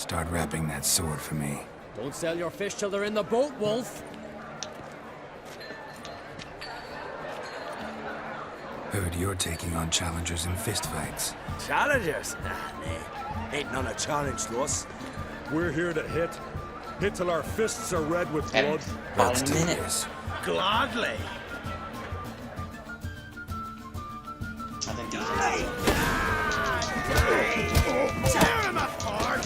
Start wrapping that sword for me. Don't sell your fish till they're in the boat, Wolf. Heard you're taking on challengers in fistfights. Challengers? Nah, mate. Ain't none a challenge to us. We're here to hit. Hit till our fists are red with blood. Let's do this. Gladly. I think Tear him apart!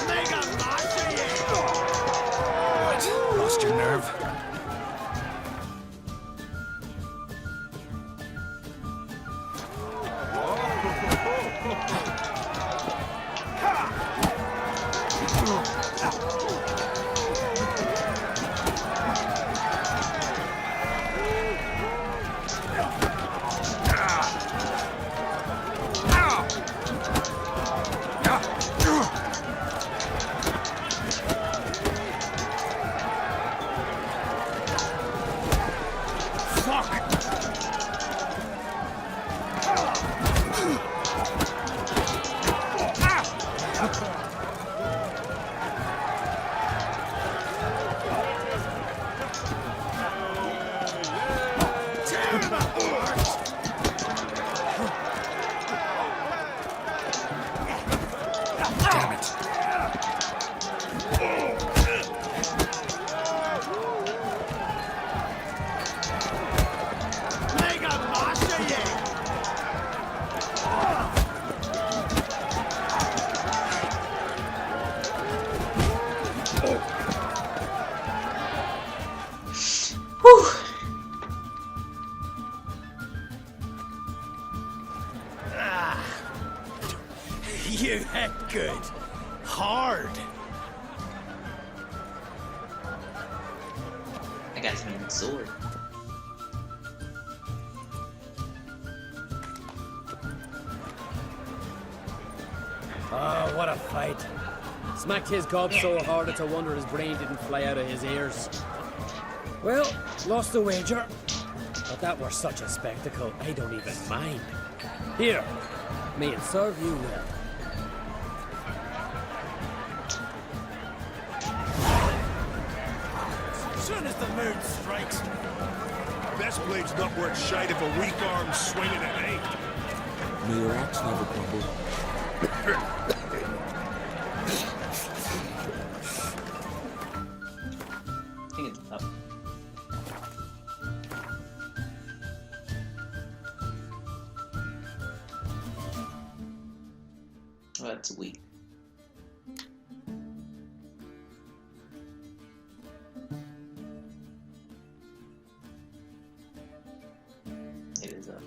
Mega master you! What? Lost your nerve? Damn it. Mega master you! Whew. You hit good. Hard. I got him in the sword. Oh, what a fight. Smacked his gob so hard it's a wonder his brain didn't fly out of his ears. Well, lost the wager. But that were such a spectacle, I don't even mind. Here, may it serve you well. Soon as the mood strikes. Best blade's not worth shite if a weak arm's swinging it ain't. May your axe never crumble. I think it's up. Oh, that's weak. It is up.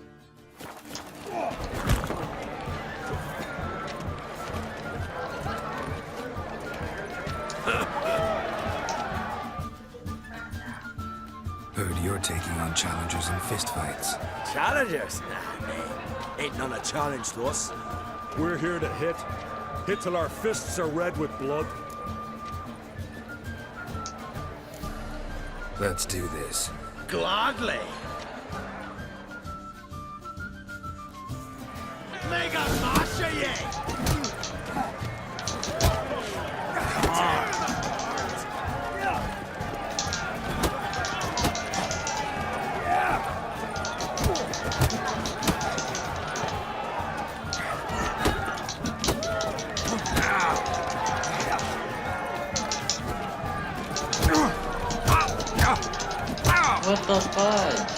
Heard you're taking on challengers in fistfights. Challengers? Nah, mate. Ain't none a challenge to us. We're here to hit. Hit till our fists are red with blood. Let's do this. Gladly. Mega master you! What the fudge?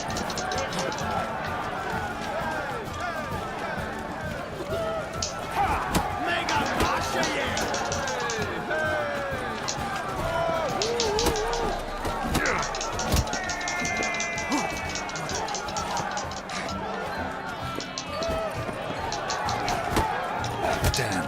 Mega master you! Damn.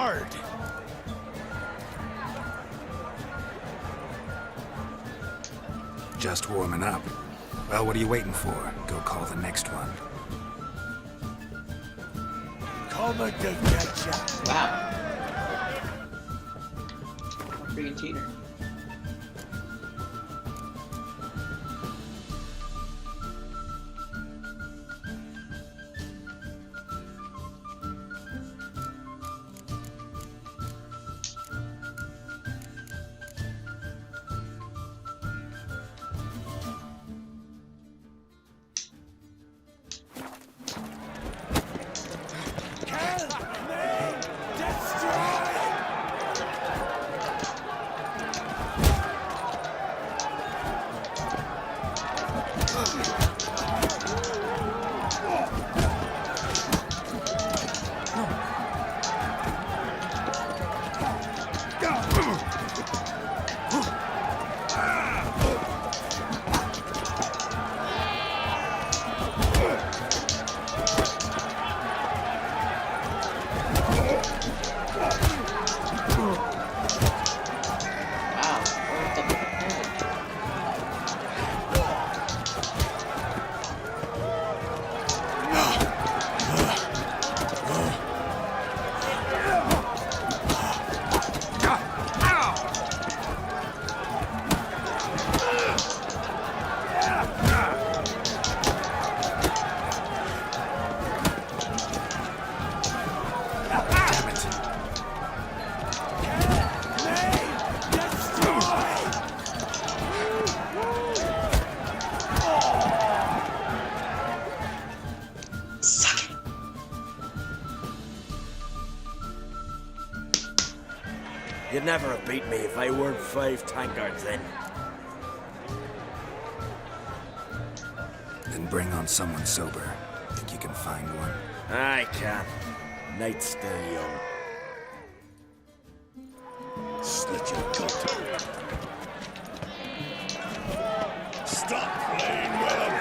hard. Just warming up. Well, what are you waiting for? Go call the next one. Coming to get ya. Wow. Freaking cheater. You'd never have beat me if I weren't 5 tankards in. Then bring on someone sober. Think you can find one? I can. Night's still young. Slit your goat. Stop playing with him.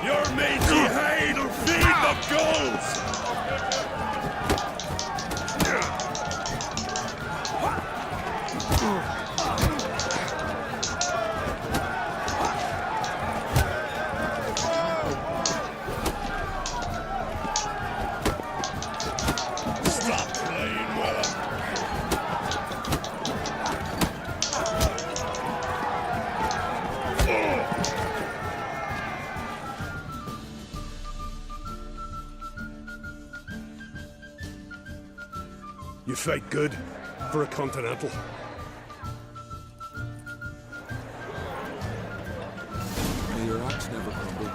Your matey hide'll feed the gulls! Stop playing with him. You fight good for a continental. May your axe never crumble.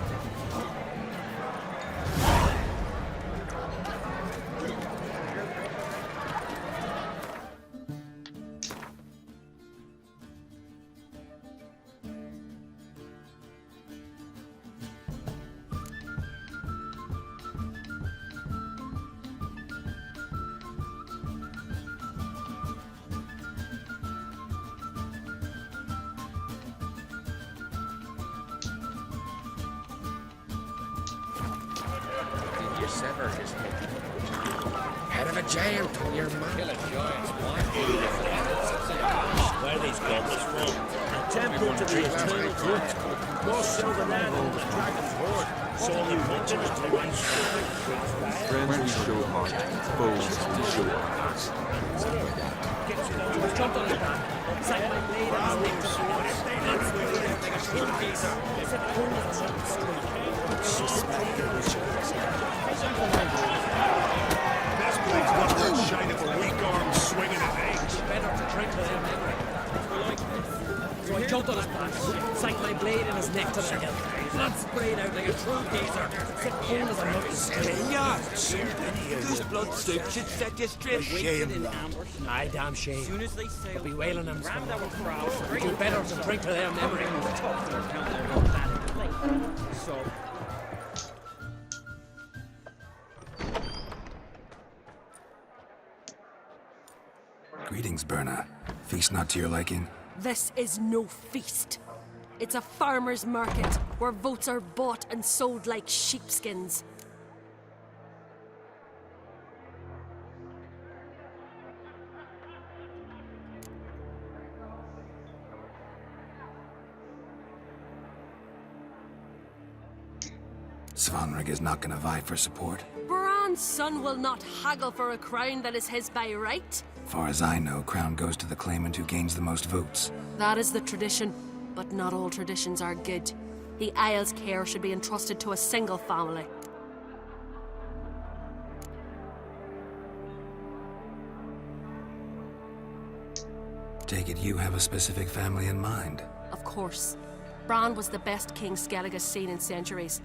You sever his head. Head of a giant on your man. Kill a giant. Where these goblins from? A temple to the eternal root. More silver land than the dragon's hoard. So only witches to one Friends we show heart, foes we show hearts. Jumped on his back. Sank my blade on his neck to the water. That's where he is like a shield gazer. It's a cold suspect the rituals. Best blade's not worth shine if a weak arm swinging an axe. Better to drink with him anyway. We like this. So I jumped on his back, sank my blade in his neck to the hilt. Blood sprayed out like a true gazer, sit cold as a mountain stone. This blood-soaked should set you straight. Shame. Aye, damn shame. But be wailing them, we do better to drink to their memory. Greetings, Berna. Feast not to your liking? This is no feast. It's a farmer's market where votes are bought and sold like sheepskins. Svanrig is not gonna vie for support. Bran's son will not haggle for a crown that is his by right. Far as I know, crown goes to the claimant who gains the most votes. That is the tradition, but not all traditions are good. The Isle's care should be entrusted to a single family. Take it you have a specific family in mind. Of course. Bran was the best king Skellig has seen in centuries.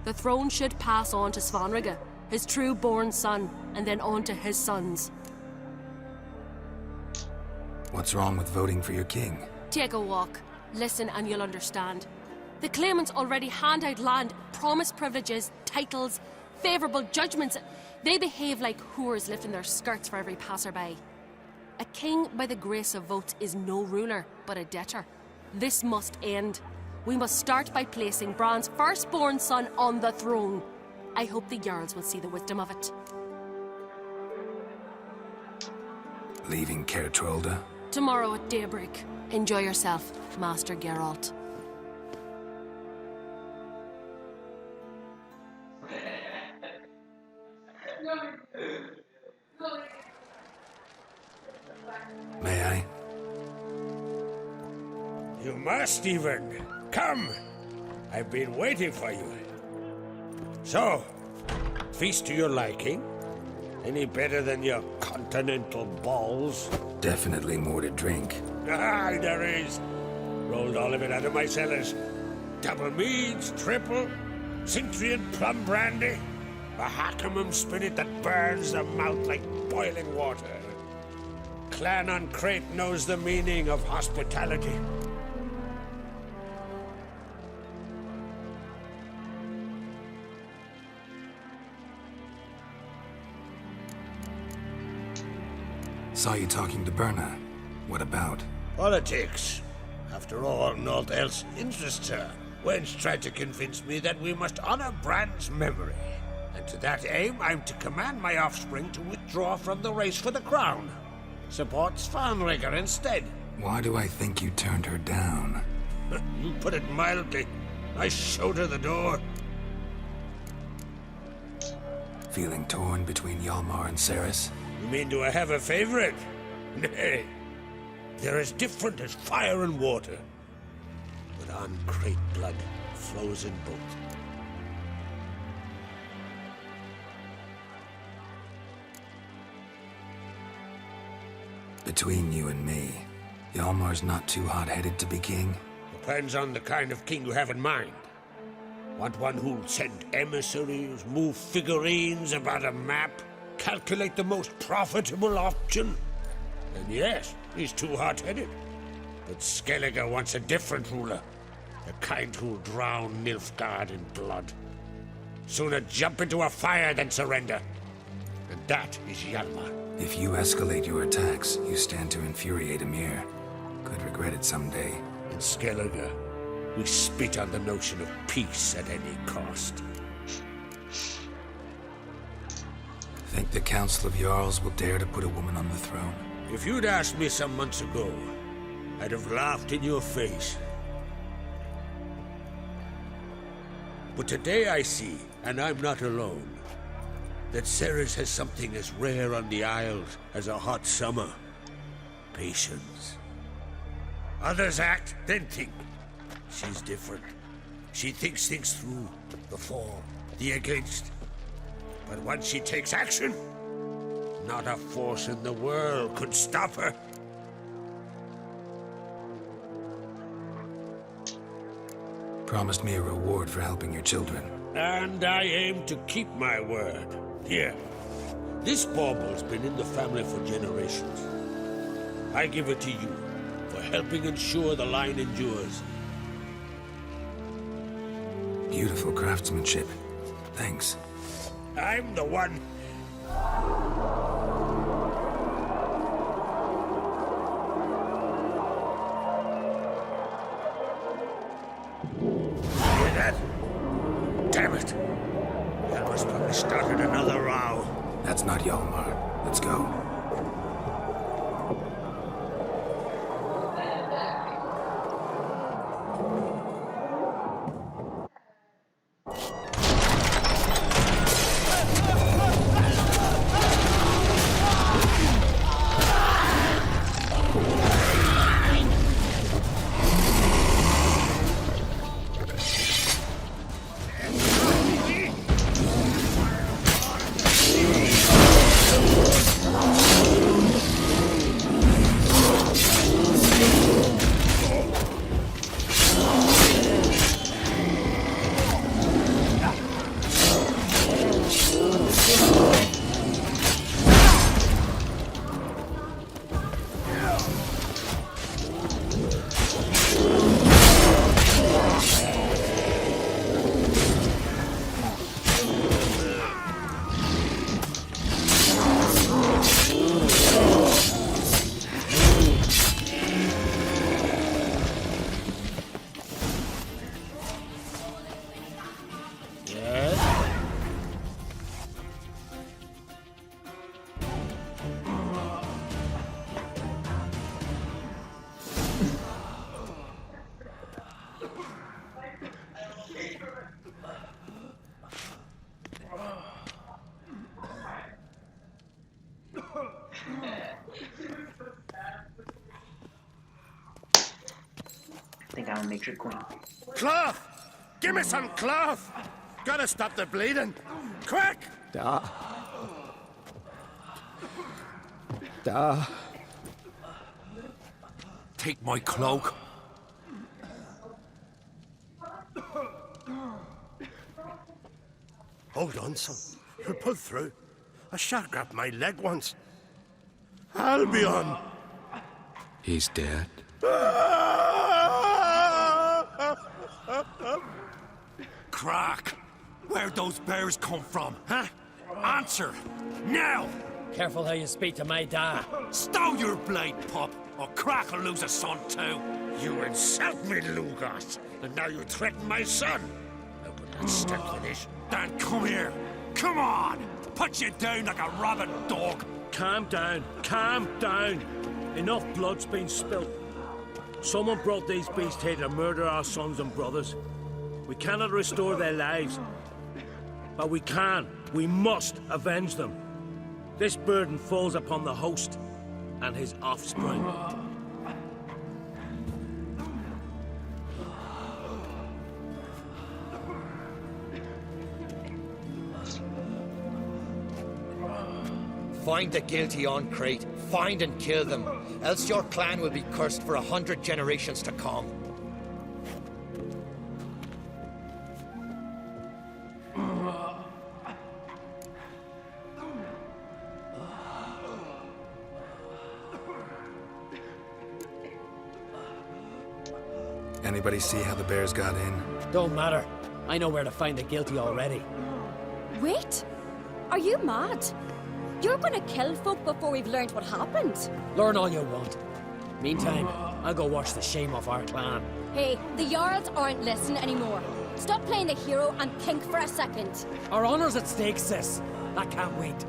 The throne should pass on to Svanrige, his true-born son, and then on to his sons. What's wrong with voting for your king? Take a walk. Listen and you'll understand. The claimants already hand out land, promise privileges, titles, favourable judgments. They behave like whores lifting their skirts for every passerby. A king by the grace of votes is no ruler, but a debtor. This must end. We must start by placing Bran's firstborn son on the throne. I hope the Jarls will see the wisdom of it. Leaving Caer Trolda? Tomorrow at daybreak. Enjoy yourself, Master Geralt. May I? You must, even. Come. I've been waiting for you. So, feast to your liking? Any better than your continental balls? Definitely more to drink. Ah, there is. Rolled all of it out of my cellars. Double meads, triple, Cintrian plum brandy, a Hackamum spirit that burns the mouth like boiling water. Clan on Crate knows the meaning of hospitality. Saw you talking to Berna. What about? Politics. After all, naught else interests her. Wench tried to convince me that we must honor Bran's memory. And to that aim, I'm to command my offspring to withdraw from the race for the crown. Support Svanrige instead. Why do I think you turned her down? You put it mildly. I showed her the door. Feeling torn between Hjalmar and Cerys? You mean, do I have a favorite? Nay. They're as different as fire and water. But on Crate blood flows in both. Between you and me, Hjalmar's not too hot-headed to be king? Depends on the kind of king you have in mind. Want one who'll send emissaries, move figurines about a map, calculate the most profitable option? Then yes, he's too hot-headed. But Skellige wants a different ruler. The kind who'll drown Nilfgaard in blood. Sooner jump into a fire than surrender. And that is Hjalmar. If you escalate your attacks, you stand to infuriate Emir. Could regret it someday. In Skellige, we spit on the notion of peace at any cost. Think the Council of Jarls will dare to put a woman on the throne? If you'd asked me some months ago, I'd have laughed in your face. But today I see, and I'm not alone, that Cerys has something as rare on the Isles as a hot summer. Patience. Others act, then think. She's different. She thinks things through, the for, the against. But once she takes action, not a force in the world could stop her. Promised me a reward for helping your children. And I aim to keep my word. Here. This bauble's been in the family for generations. I give it to you for helping ensure the line endures. Beautiful craftsmanship. Thanks. I'm the one. Hear that? Damn it! Hjalmar's probably started another row. That's not Hjalmar. Let's go. I think I'll make your queen. Cloth! Give me some cloth! Gotta stop the bleeding. Quick! Da. Take my cloak. Hold on, son. You'll pull through. A shark grabbed my leg once. Albion! He's dead. Crack! Where'd those bears come from, huh? Answer! Now! Careful how you speak to my dad. Stow your blade, pup, or Crack will lose a son too. You insult me, Lugos, and now you threaten my son. I would not stand for this. Dan, come here. Come on! Put you down like a rabid dog. Calm down. Calm down. Enough blood's been spilt. Someone brought these beasts here to murder our sons and brothers. We cannot restore their lives. But we can. We must avenge them. This burden falls upon the host and his offspring. Find the guilty on Crate. Find and kill them. Else your clan will be cursed for 100 generations to come. Anybody see how the bears got in? Don't matter. I know where to find the guilty already. Wait! Are you mad? You're gonna kill folk before we've learned what happened? Learn all you want. Meantime, I'll go wash the shame off our clan. Hey, the Jarls aren't listening anymore. Stop playing the hero and think for a second. Our honor's at stake, sis. I can't wait.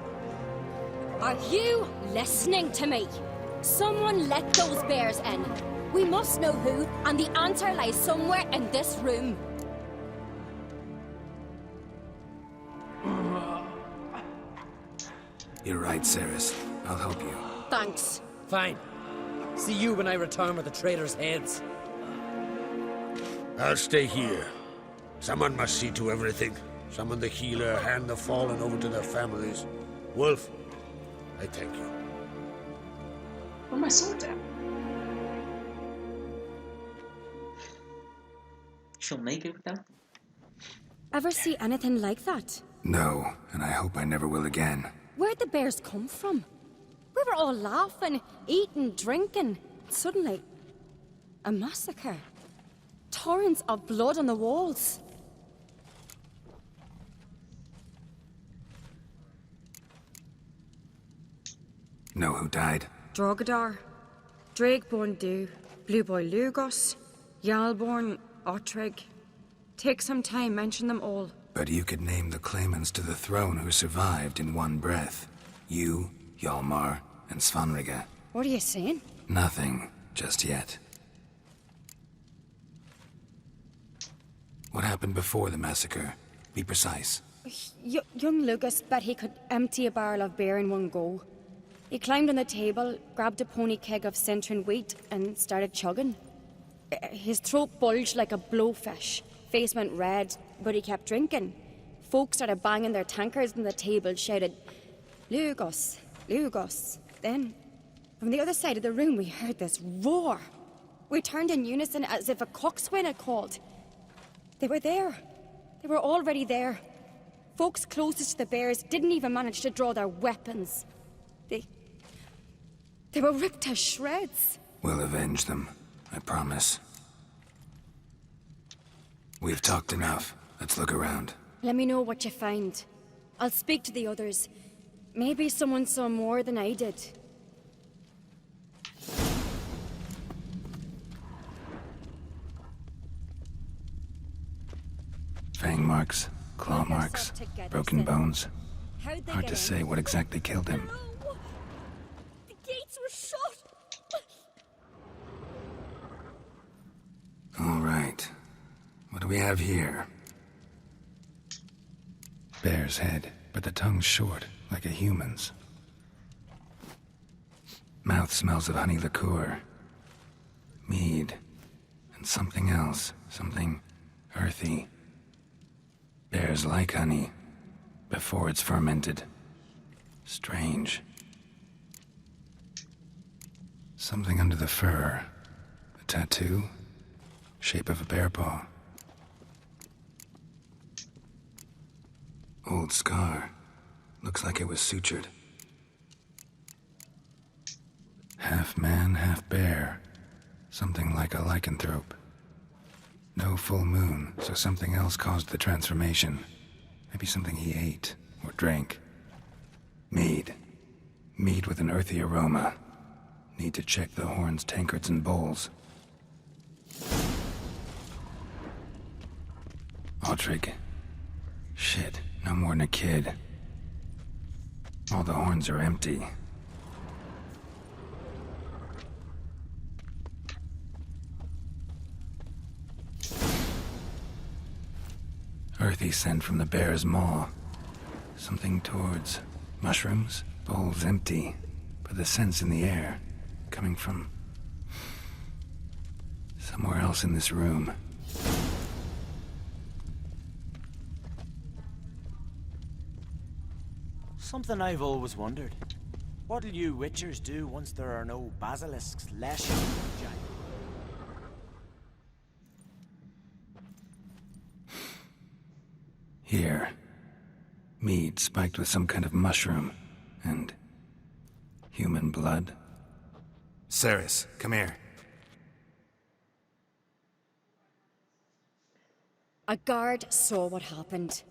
Are you listening to me? Someone let those bears in. We must know who, and the answer lies somewhere in this room. You're right, Cerys. I'll help you. Thanks. Fine. See you when I return with the traitors' heads. I'll stay here. Someone must see to everything. Summon the healer, hand the fallen over to their families. Wolf, I thank you. Where's my sword at? She'll make it without them. Ever see anything like that? No, and I hope I never will again. Where'd the bears come from? We were all laughing, eating, drinking. Suddenly, a massacre. Torrents of blood on the walls. Know who died? Drogadar, Drakeborn Du, Blue Boy Lugos, Yalborn, Ottrig. Take some time, mention them all. But you could name the claimants to the throne who survived in one breath. You, Hjalmar, and Svanrige. What are you saying? Nothing, just yet. What happened before the massacre? Be precise. Young Lucas bet he could empty a barrel of beer in one go. He climbed on the table, grabbed a pony keg of Centron wheat, and started chugging. His throat bulged like a blowfish. Face went red, but he kept drinking. Folks started banging their tankards on the table, shouted, "Lugos, Lugos." Then, from the other side of the room, we heard this roar. We turned in unison as if a coxswain had called. They were there. They were already there. Folks closest to the bears didn't even manage to draw their weapons. They were ripped to shreds. We'll avenge them, I promise. We've talked enough. Let's look around. Let me know what you find. I'll speak to the others. Maybe someone saw more than I did. Fang marks, claw marks, broken bones. Hard to say what exactly killed him. The gates were shut. All right. What do we have here? Bear's head, but the tongue's short, like a human's. Mouth smells of honey liqueur. Mead. And something else. Something earthy. Bears like honey. Before it's fermented. Strange. Something under the fur. A tattoo? Shape of a bear paw. Old scar. Looks like it was sutured. Half man, half bear. Something like a lycanthrope. No full moon, so something else caused the transformation. Maybe something he ate or drank. Mead. Mead with an earthy aroma. Need to check the horns, tankards, and bowls. Ottrig. Shit, no more than a kid. All the horns are empty. Earthy scent from the bear's maw. Something towards mushrooms. Bowls empty, but the scent's in the air. Coming from somewhere else in this room. Something I've always wondered. What'll you witchers do once there are no basilisks lashing the giant? Here. Mead spiked with some kind of mushroom. And human blood. Ceres, come here. A guard saw what happened.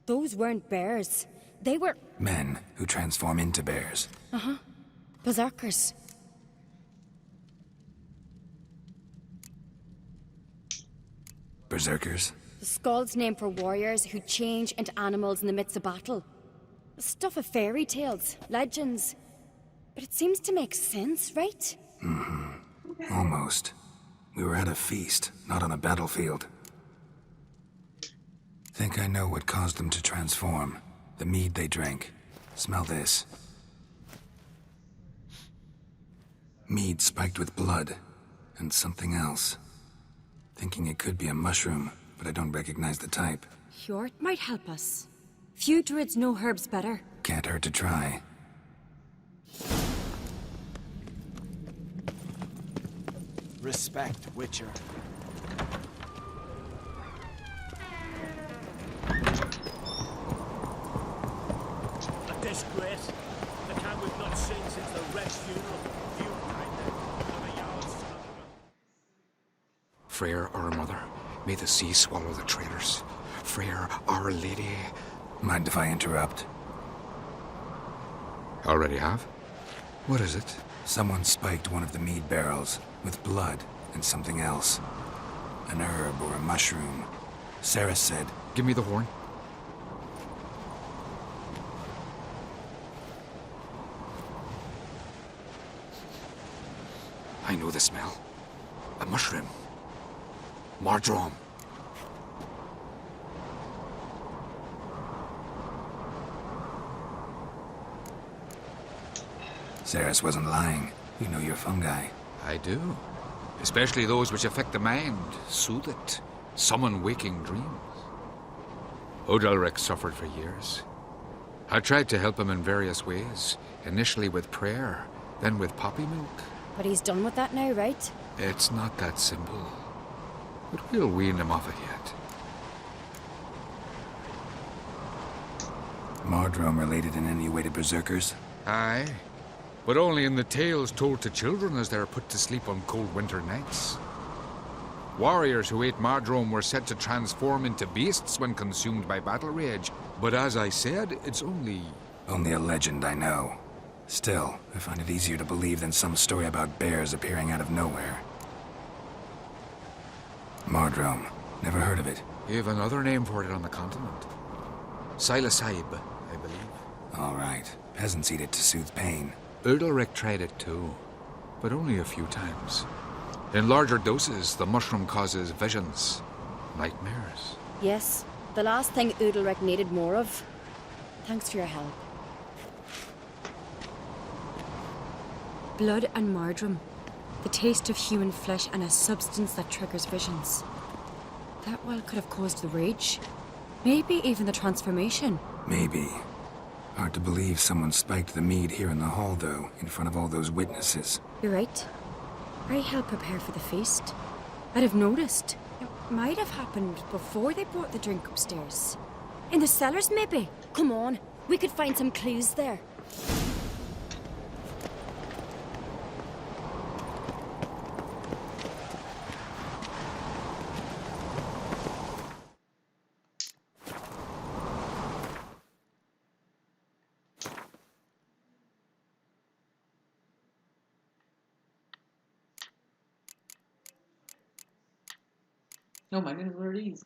Those weren't bears. They were... Men who transform into bears. Uh-huh. Berserkers. Berserkers? The Skald's name for warriors who change into animals in the midst of battle. Stuff of fairy tales, legends. But it seems to make sense, right? Mm-hmm. Almost. We were at a feast, not on a battlefield. Think I know what caused them to transform. The mead they drank. Smell this. Mead spiked with blood. And something else. Thinking it could be a mushroom, but I don't recognize the type. Hjort might help us. Few druids know herbs better. Can't hurt to try. Respect, Witcher. Freyr, our mother, may the sea swallow the traitors. Freyr, our lady. Mind if I interrupt? Already have? What is it? Someone spiked one of the mead barrels with blood and something else. An herb or a mushroom. Sarah said... Give me the horn. I know the smell. A mushroom. Mardrome. Ceres wasn't lying. You know your fungi. I do. Especially those which affect the mind, soothe it, summon waking dreams. Odalric suffered for years. I tried to help him in various ways, initially with prayer, then with poppy milk. But he's done with that now, right? It's not that simple. But we'll wean him off it yet. Mardrome related in any way to berserkers? Aye. But only in the tales told to children as they're put to sleep on cold winter nights. Warriors who ate Mardrome were said to transform into beasts when consumed by battle rage. But as I said, it's only... Only a legend, I know. Still, I find it easier to believe than some story about bears appearing out of nowhere. Mardrome. Never heard of it. You have another name for it on the continent. Silasaib, I believe. All right. Peasants eat it to soothe pain. Udalric tried it too, but only a few times. In larger doses, the mushroom causes visions, nightmares. Yes, the last thing Udalric needed more of. Thanks for your help. Blood and Mardrome. The taste of human flesh and a substance that triggers visions. That well could have caused the rage. Maybe even the transformation. Maybe. Hard to believe someone spiked the mead here in the hall, though, in front of all those witnesses. You're right. I helped prepare for the feast. I'd have noticed. It might have happened before they brought the drink upstairs. In the cellars, maybe. Come on, we could find some clues there. Oh my goodness, what are these?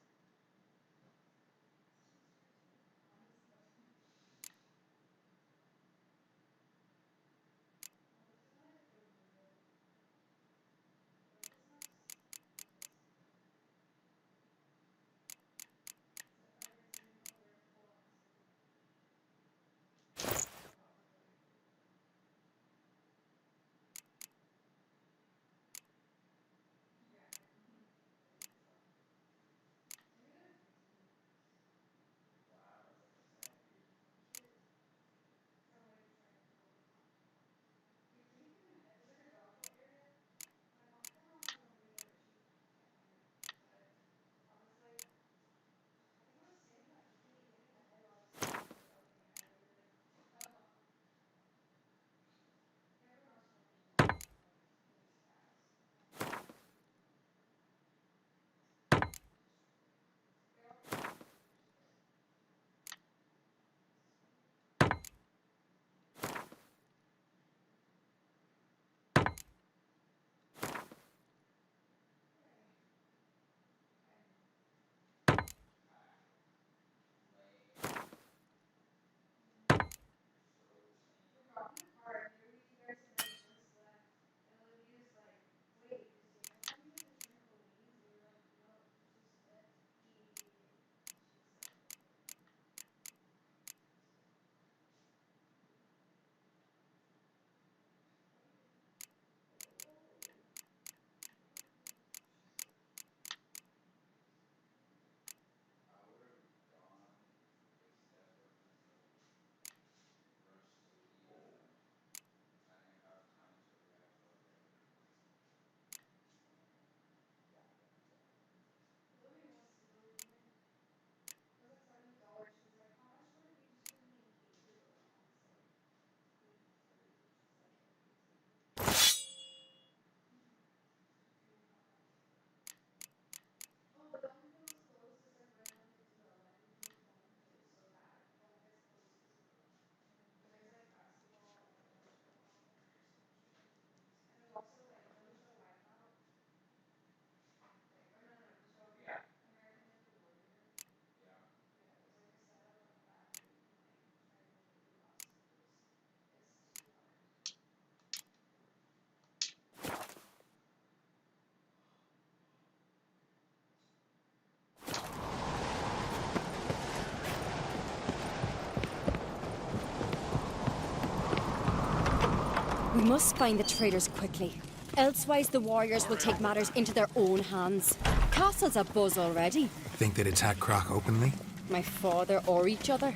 We must find the traitors quickly. Elsewise, the warriors will take matters into their own hands. Castle's abuzz already. Think they'd attack Croc openly? My father or each other.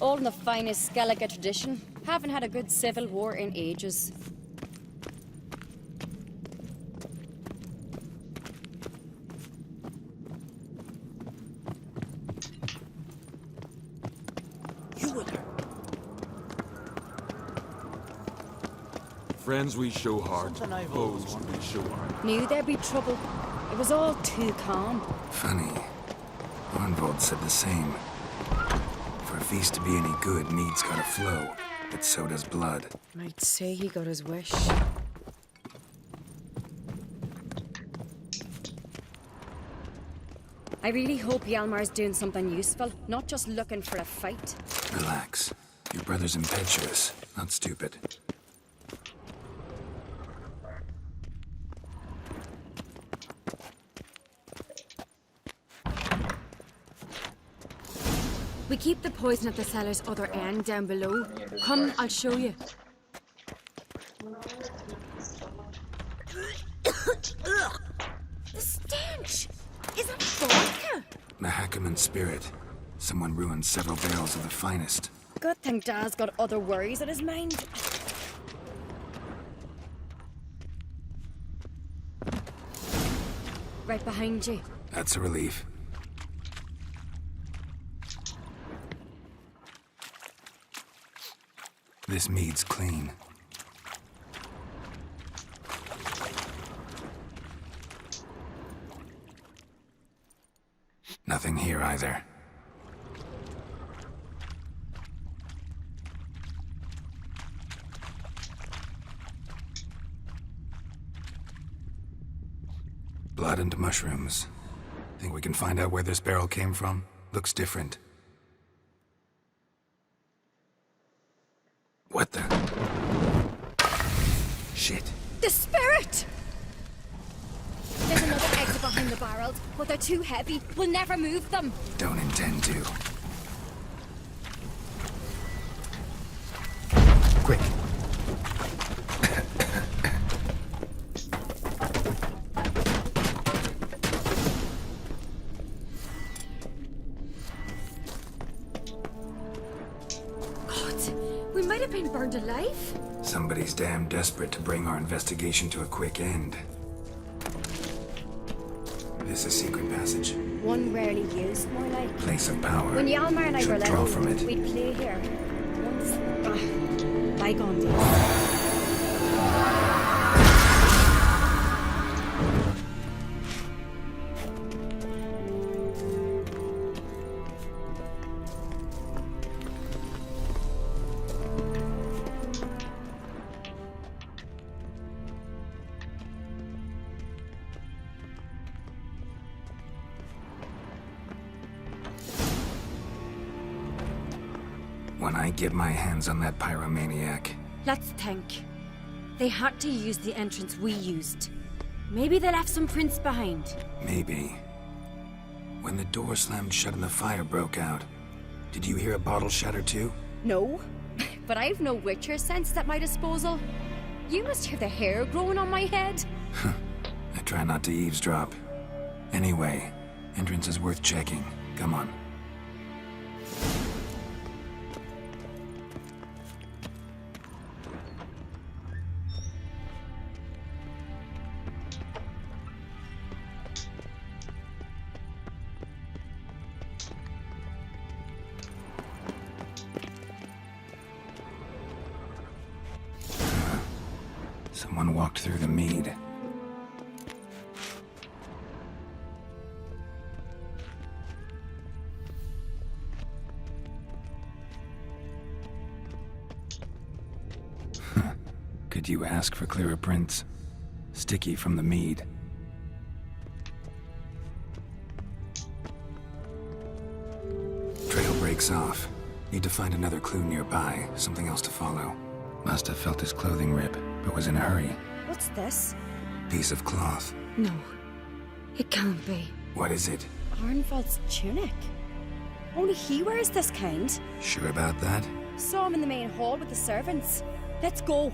All in the finest Skellige tradition. Haven't had a good civil war in ages. Friends we show hard, foes we show hard. Knew there'd be trouble. It was all too calm. Funny. Arnvold said the same. For a feast to be any good, mead's gotta flow. But so does blood. I'd say he got his wish. I really hope Hjalmar's doing something useful, not just looking for a fight. Relax. Your brother's impetuous, not stupid. We keep the poison at the cellar's other end down below. Come, I'll show you. The stench! Is that vodka? Mahakaman spirit. Someone ruined several barrels of the finest. Good thing Dad's got other worries on his mind. Right behind you. That's a relief. This mead's clean. Nothing here either. Blood and mushrooms. Think we can find out where this barrel came from? Looks different. What the? Shit. The spirit! There's another exit behind the barrels, but they're too heavy. We'll never move them. Don't intend to. Quick. We might have been burned alive. Somebody's damn desperate to bring our investigation to a quick end. This is secret passage. One rarely used, more like. Place of power. When Hjalmar and I were Should draw little, from it. we'd play here. Once. Bygone days. When I get my hands on that pyromaniac. Let's think. They had to use the entrance we used. Maybe they left some prints behind. Maybe. When the door slammed shut and the fire broke out, did you hear a bottle shatter too? No, but I've no Witcher senses at my disposal. You must hear the hair growing on my head. I try not to eavesdrop. Anyway, entrance is worth checking. Come on. Someone walked through the mead. Could you ask for clearer prints? Sticky from the mead. Trail breaks off. Need to find another clue nearby, something else to follow. Must have felt his clothing rip, but was in a hurry. What's this? Piece of cloth. No, it can't be. What is it? Arnvold's tunic. Only he wears this kind. Sure about that? Saw him in the main hall with the servants. Let's go.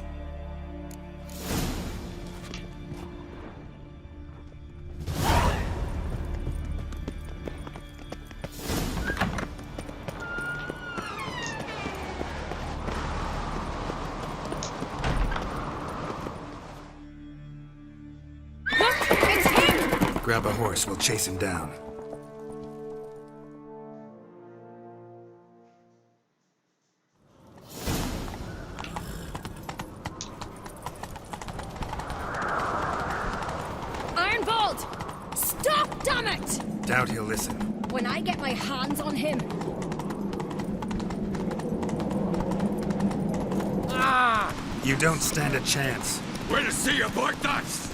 Grab a horse, we'll chase him down. Ironbolt! Stop, damn it! Doubt he'll listen. When I get my hands on him. Ah! You don't stand a chance. Way to see you, boy nuts!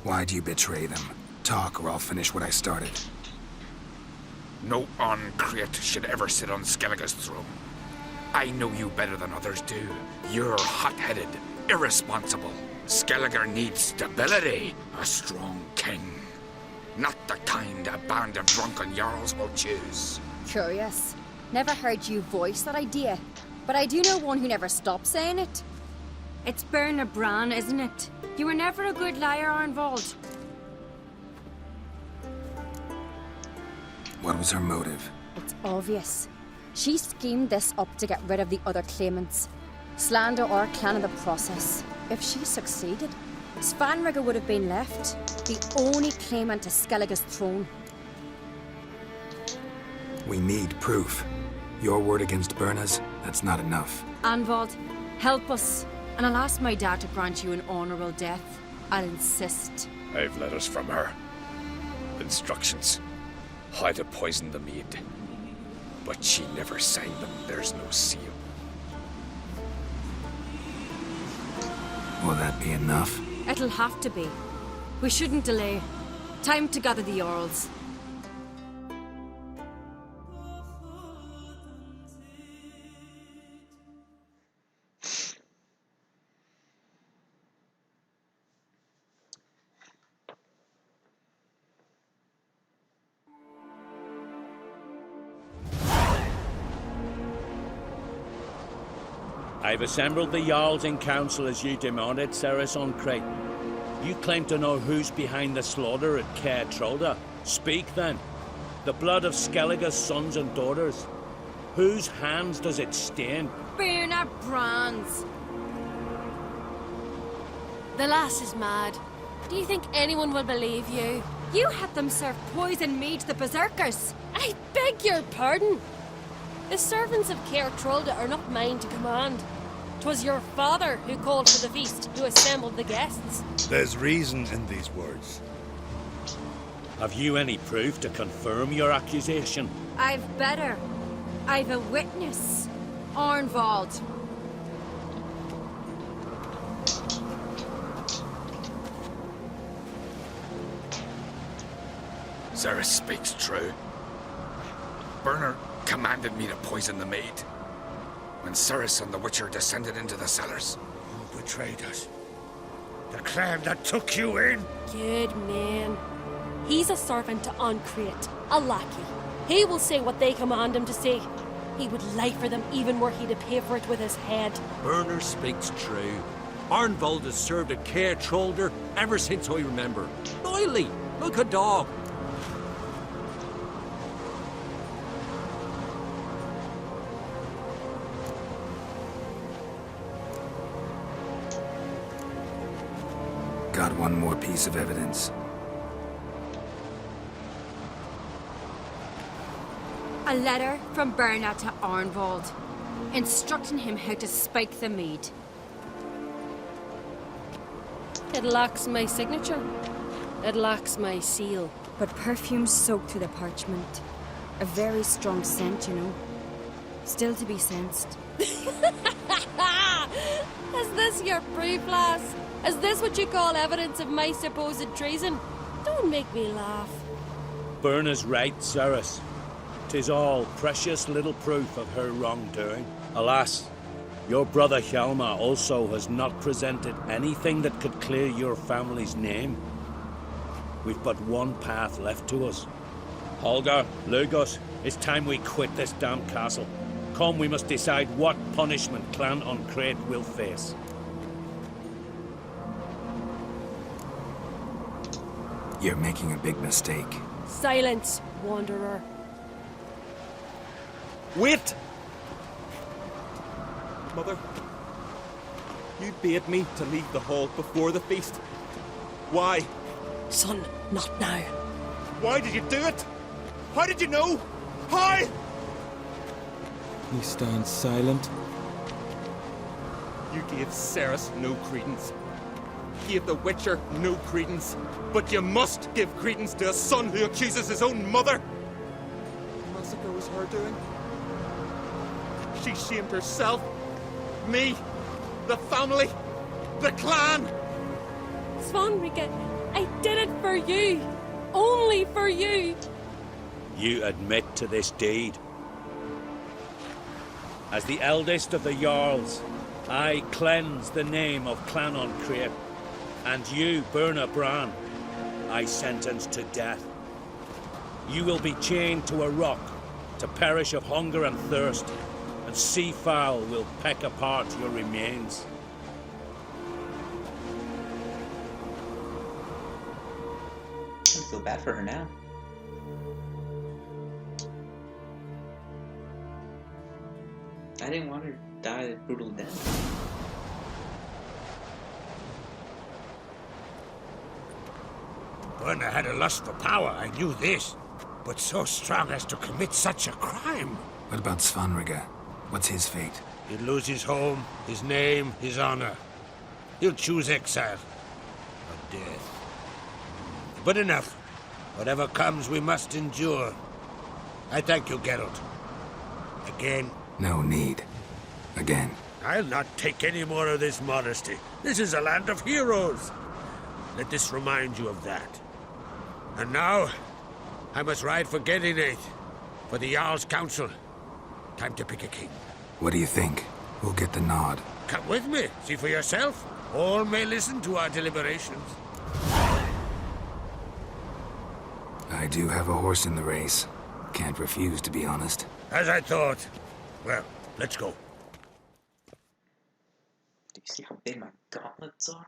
Why'd you betray them? Talk, or I'll finish what I started. No Uncreate should ever sit on Skellige's throne. I know you better than others do. You're hot-headed, irresponsible. Skellige needs stability, a strong king. Not the kind a band of drunken jarls will choose. Curious. Never heard you voice that idea. But I do know one who never stops saying it. It's Berna Bran, isn't it? You were never a good liar, Arnvold. What was her motive? It's obvious. She schemed this up to get rid of the other claimants. Slander our clan in the process. If she succeeded, Svanrigger would have been left, the only claimant to Skellige's throne. We need proof. Your word against Berna's, that's not enough. Arnvold, help us. And I'll ask my dad to grant you an honourable death. I'll insist. I've letters from her. Instructions. How to poison the mead. But she never signed them. There's no seal. Will that be enough? It'll have to be. We shouldn't delay. Time to gather the Jarls. I've assembled the Jarls in council as you demanded, Cerys Uncreate. You claim to know who's behind the slaughter at Caer Trolda. Speak then. The blood of Skellige's sons and daughters. Whose hands does it stain? Berna Bran's. The lass is mad. Do you think anyone will believe you? You had them serve poison mead to the berserkers. I beg your pardon. The servants of Caer Trolda are not mine to command. 'Twas your father who called for the feast, who assembled the guests. There's reason in these words. Have you any proof to confirm your accusation? I've better. I've a witness. Arnvold. Cerys speaks true. Berna commanded me to poison the maid. When Cerys and the Witcher descended into the cellars. You betrayed us. The clan that took you in. Good man. He's a servant to Uncreate, a lackey. He will say what they command him to say. He would lie for them even were he to pay for it with his head. Berner speaks true. Arnvold has served at Caer Trolder ever since I remember. Loyally, like a dog. Got one more piece of evidence. A letter from Berna to Arnvold, instructing him how to spike the mead. It lacks my signature. It lacks my seal. But perfume soaked through the parchment. A very strong scent, you know. Still to be sensed. Is this your proof, lass? Is this what you call evidence of my supposed treason? Don't make me laugh. Berna's right, Cerys. 'Tis all precious little proof of her wrongdoing. Alas, your brother Hjalmar also has not presented anything that could clear your family's name. We've but one path left to us. Holger, Lugos, it's time we quit this damn castle. Come, we must decide what punishment Clan Uncreate will face. You're making a big mistake. Silence, wanderer. Wait! Mother, you bade me to leave the hall before the feast. Why? Son, not now. Why did you do it? How did you know? How? He stands silent. You gave Cerys no credence. Gave the Witcher no credence. But you must give credence to a son who accuses his own mother. The massacre was her doing. She shamed herself, me, the family, the clan. Svanrika, I did it for you. Only for you. You admit to this deed. As the eldest of the Jarls, I cleanse the name of Clan Creip, and you, Burna Bran, I sentence to death. You will be chained to a rock to perish of hunger and thirst, and sea fowl will peck apart your remains. I feel bad for her now. I didn't want her to die a brutal death. Burna had a lust for power, I knew this. But so strong as to commit such a crime. What about Svanrika? What's his fate? He'll lose his home, his name, his honor. He'll choose exile. Or death. But enough. Whatever comes, we must endure. I thank you, Geralt. Again. No need. Again. I'll not take any more of this modesty. This is a land of heroes. Let this remind you of that. And now, I must ride for Gedinath, for the Jarl's Council. Time to pick a king. What do you think? Who'll get the nod? Come with me, see for yourself. All may listen to our deliberations. I do have a horse in the race. Can't refuse, to be honest. As I thought. Well, let's go. Do you see how big my gauntlets are?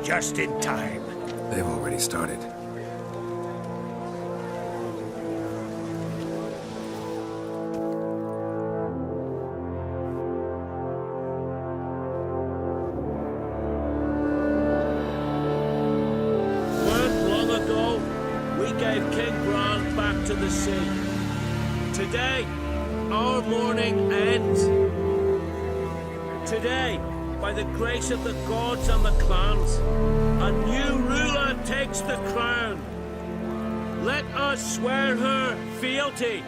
Just in time. They've already started. Long ago, we gave King Bran back to the sea. Today, our mourning ends. Today, by the grace of the gods and the clans, a new ruler takes the crown. Let us swear her fealty.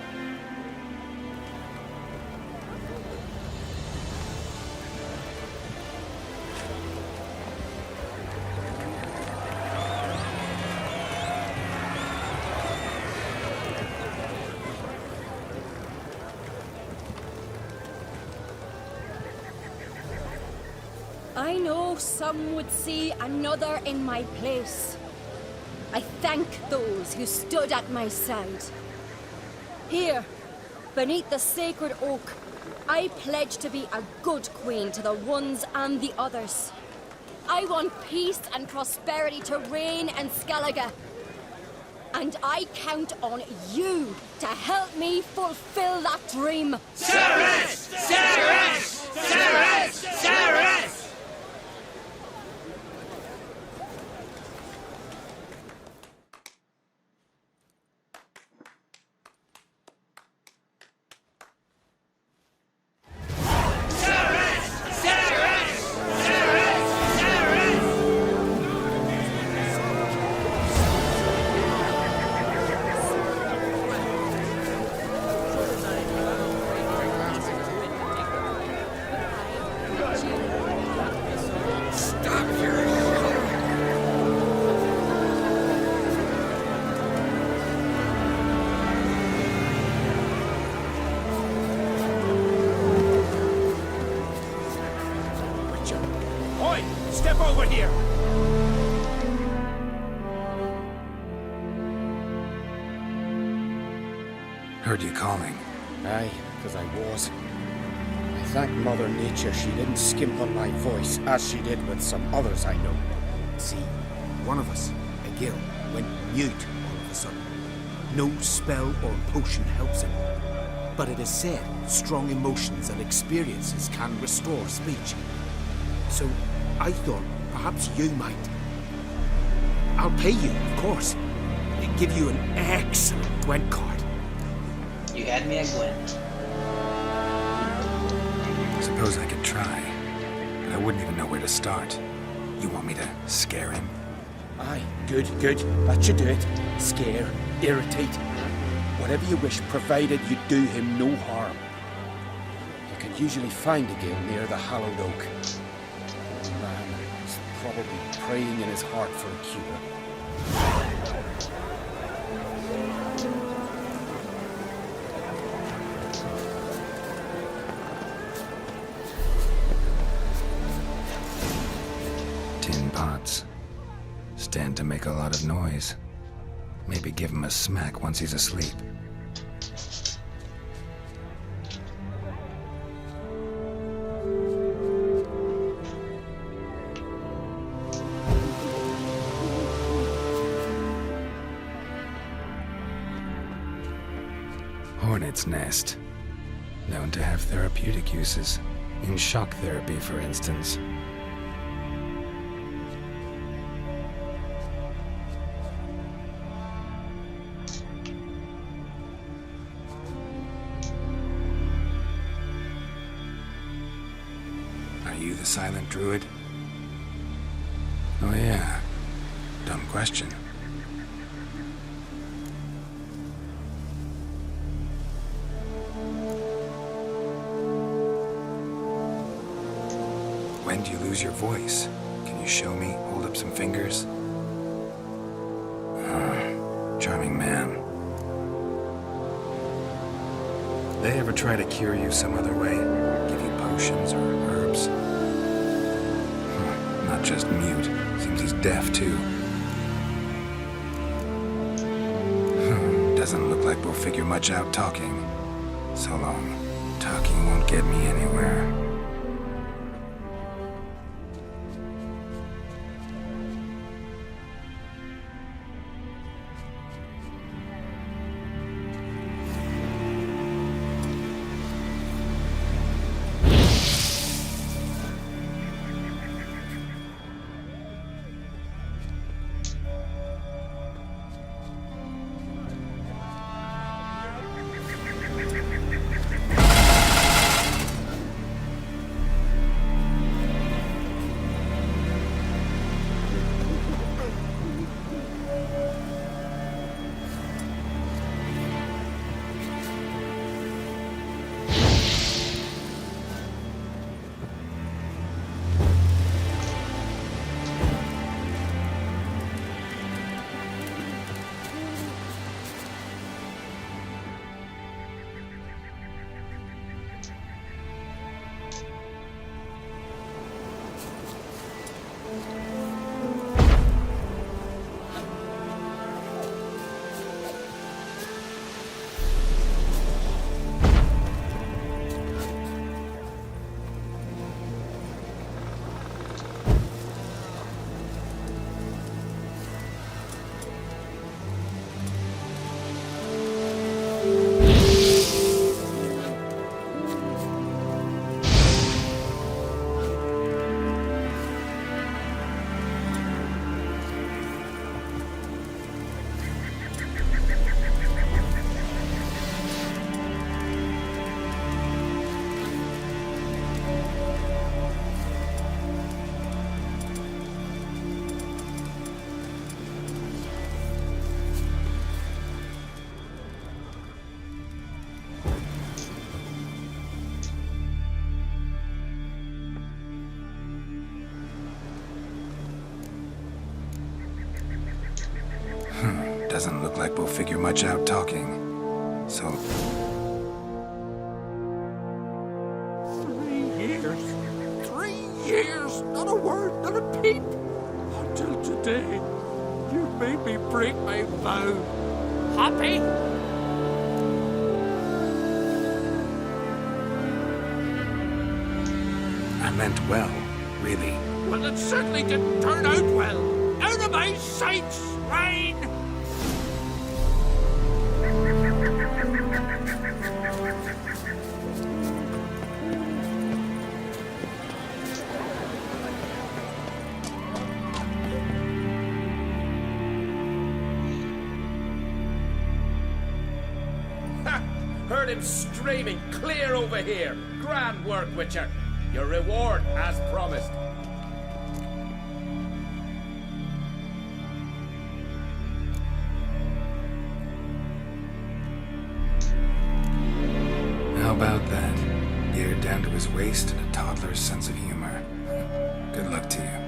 I know some would see another in my place. I thank those who stood at my side. Here, beneath the sacred oak, I pledge to be a good queen to the ones and the others. I want peace and prosperity to reign in Skellige. And I count on you to help me fulfill that dream. Cerys! Cerys! Cerys! Cerys! Heard you calling. Aye, because I was. I thank Mother Nature she didn't skimp on my voice, as she did with some others I know. See, one of us, a Gil, went mute all of a sudden. No spell or potion helps him. But it is said strong emotions and experiences can restore speech. So I thought perhaps you might. I'll pay you, of course. And give you an excellent Gwent card. You had me at Gwent. Suppose I could try, but I wouldn't even know where to start. You want me to scare him? Aye, good, good. That should do it. Scare, irritate. Whatever you wish, provided you do him no harm. You can usually find a Gil near the Hallowed Oak. The man is probably praying in his heart for a cure. Tin pots. Stand to make a lot of noise. Maybe give him a smack once he's asleep. Hornet's nest. Known to have therapeutic uses. In shock therapy, for instance. Are you the silent druid? Oh yeah. Dumb question. When do you lose your voice? Can you show me? Hold up some fingers? Charming man. They ever try to cure you some other way? Give you potions or herbs? Not just mute. Seems he's deaf, too. Doesn't look like we'll figure much out talking. So long. Talking won't get me anywhere. Doesn't look like we'll figure much out talking. So... 3 years. 3 years. Not a word, not a peep. Until today, you made me break my vow. Happy? meant well, really. Well, it certainly didn't turn out well. Out of my sight, swine! Heard him screaming, clear over here. Grand work, Witcher. Your reward as promised. How about that? Beard down to his waist and a toddler's sense of humor. Good luck to you.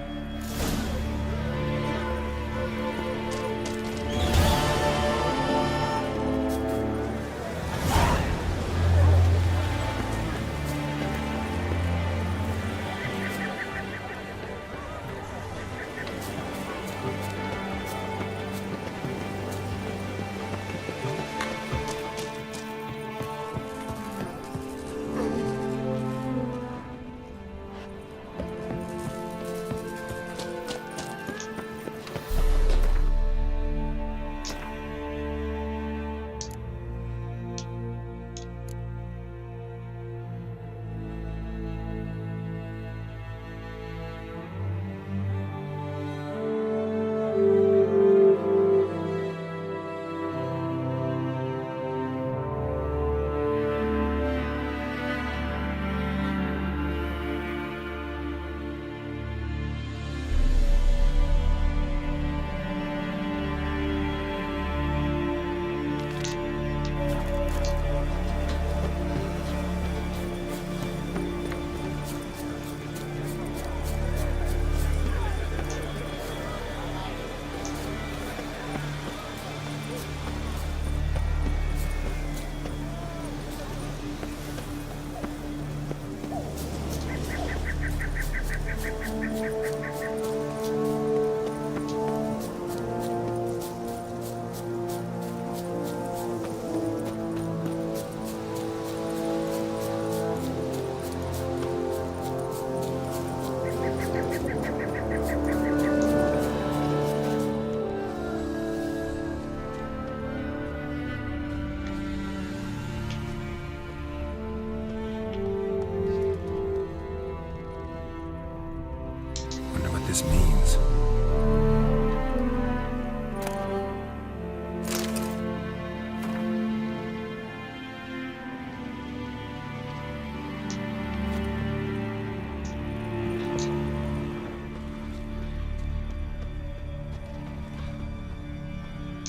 This means.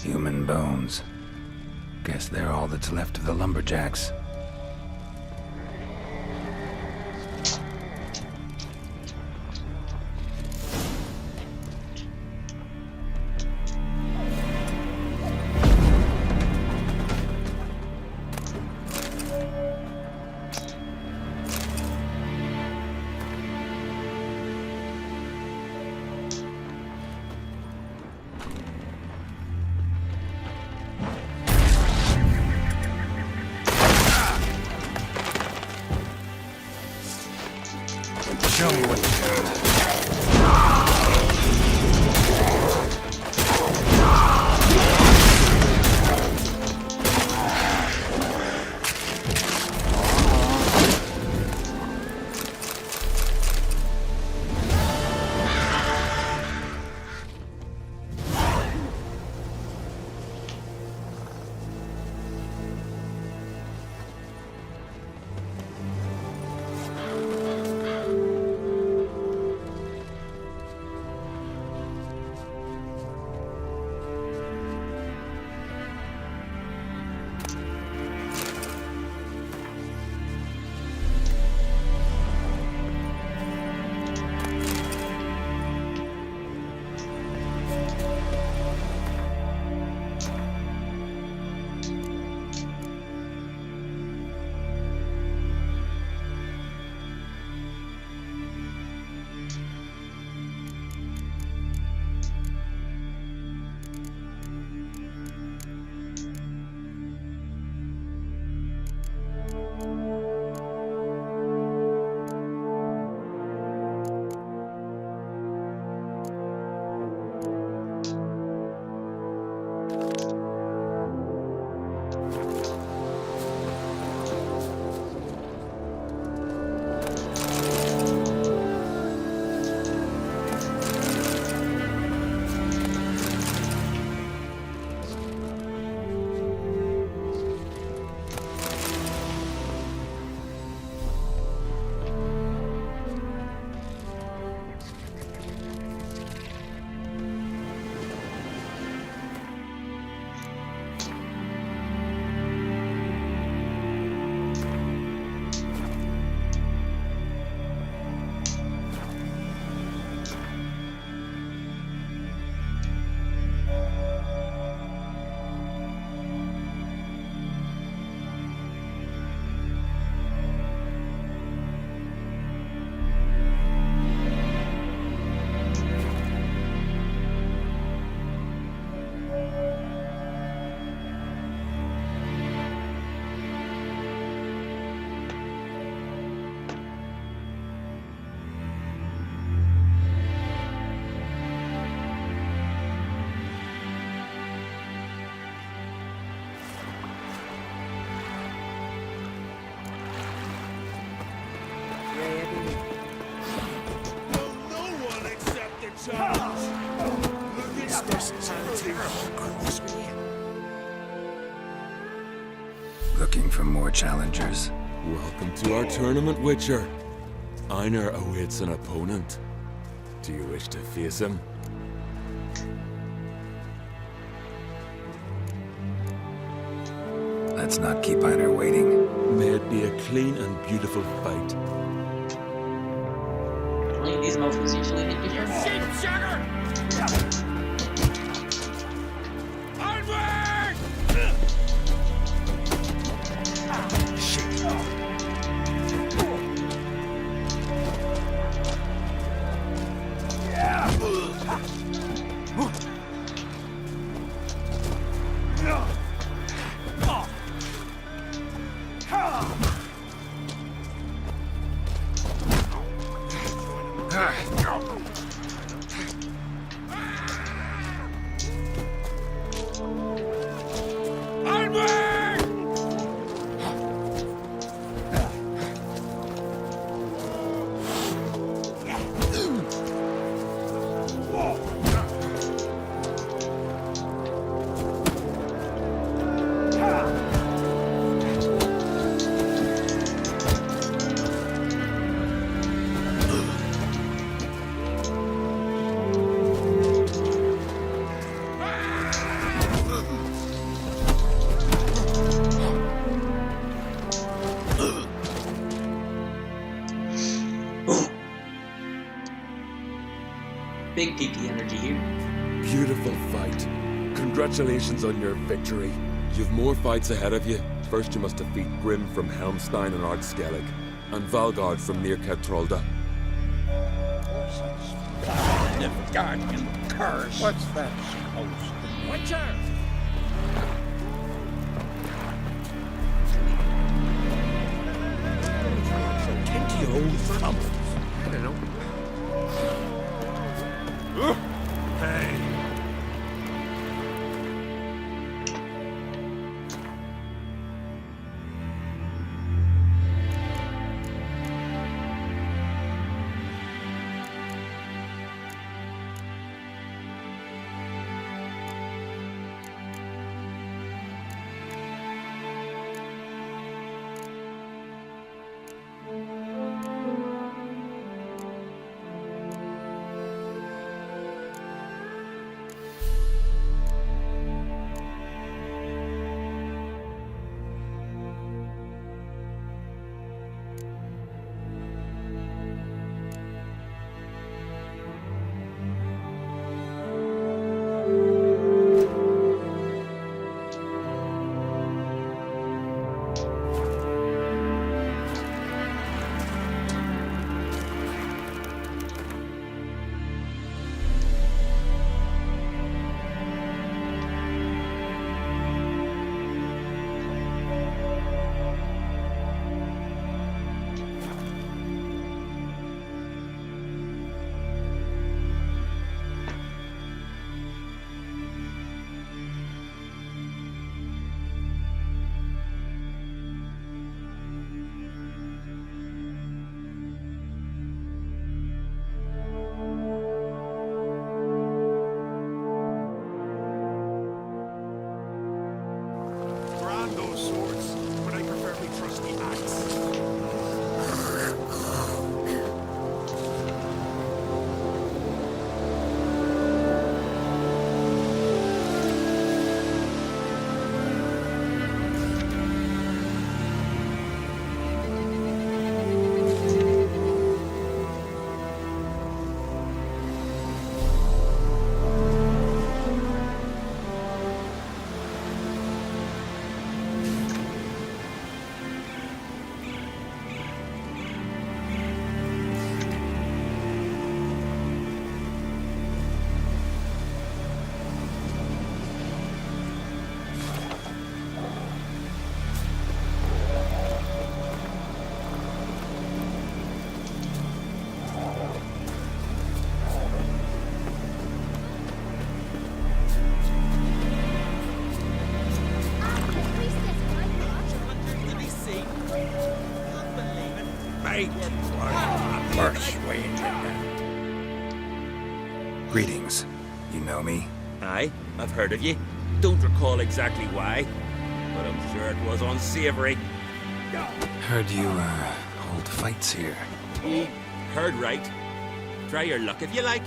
Human bones. Guess they're all that's left of the lumberjacks. Looking for more challengers? Welcome to our tournament, Witcher. Einar awaits an opponent. Do you wish to face him? Let's not keep Einar waiting. May it be a clean and beautiful fight. Only these muffins usually hit you. Big PP energy here. Beautiful fight. Congratulations on your victory. You've more fights ahead of you. First you must defeat Grim from Helmstein and Ardskellig, and Valgard from near Ketrolda. Guardian curse. What's that supposed to be? Witcher! Into your own thumbs. I don't know. Hey. Greetings. You know me? Aye, I've heard of ye. Don't recall exactly why, but I'm sure it was unsavory. Heard you, hold fights here. Heard right. Try your luck if you like.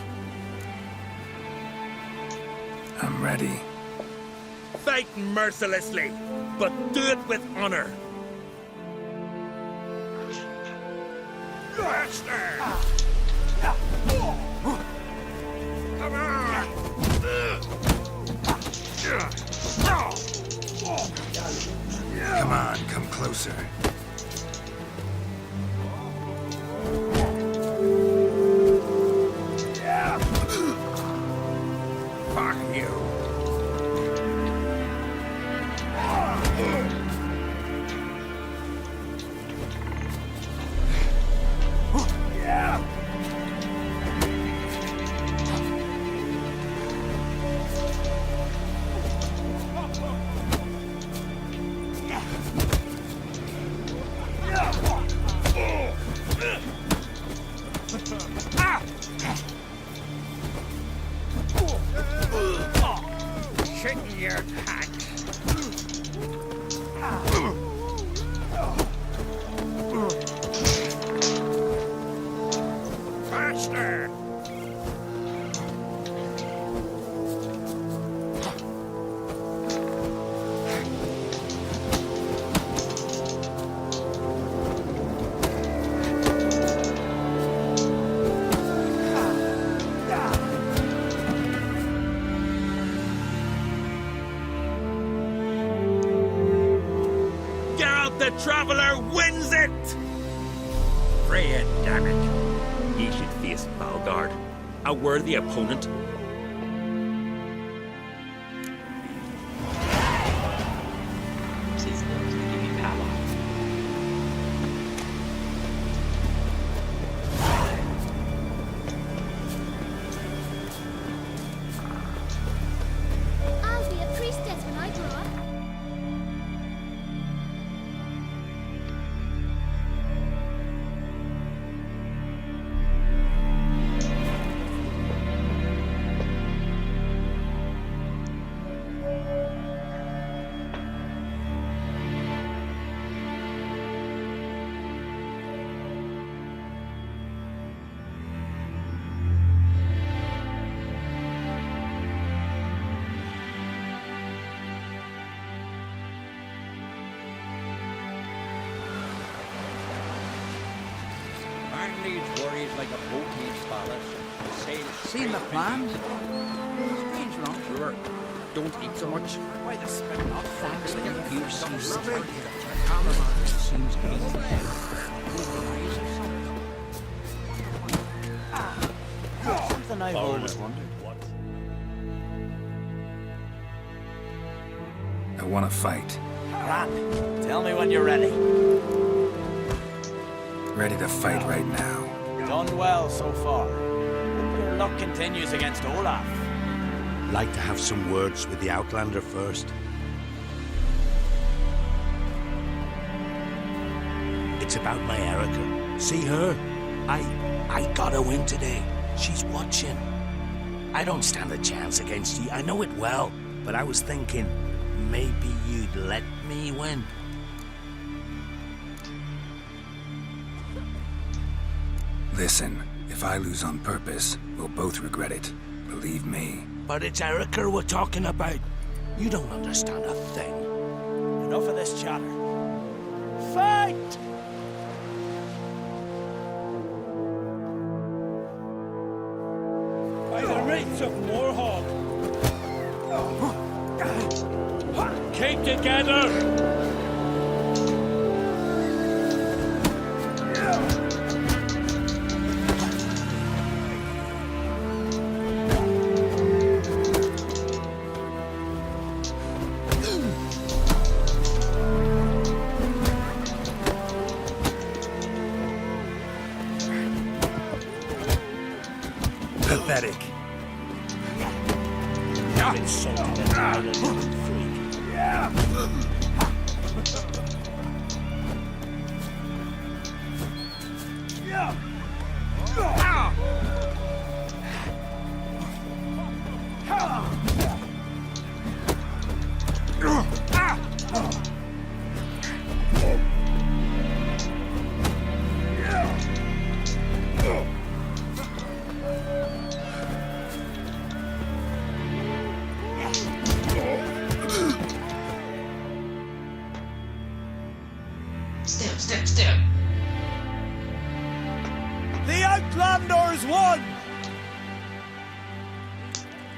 I'm ready. Fight mercilessly, but do it with honor. Master! Come on! Come on, come closer. Fuck you! Shit in your pants. Faster! Geralt the Traveler wins it! Freya, damn it. Ye should face Valgard, a worthy opponent. She's going to give me power. I'll be a priestess when I grow up. Man needs worries like a boat needs ballast. Seen the plan? Strange rum. Sure. Don't eat so much. Why the spin off? Thanks to your fierce Rubber. cameraman seems easy. Something I've always wondered. I want to fight. Grand. Tell me when you're ready. Ready to fight right now. Done well so far. Hope your luck continues against Olaf. Like to have some words with the Outlander first. It's about my Erica. See her? I got her win today. She's watching. I don't stand a chance against you. I know it well, but I was thinking maybe you'd let me win. Listen, if I lose on purpose, we'll both regret it. Believe me. But it's Erica we're talking about. You don't understand a thing. Enough of this chatter. Fight! By the rates of Moorhog! Keep together! Pathetic. You've insulted an island freak. next to him. The Outlanders won!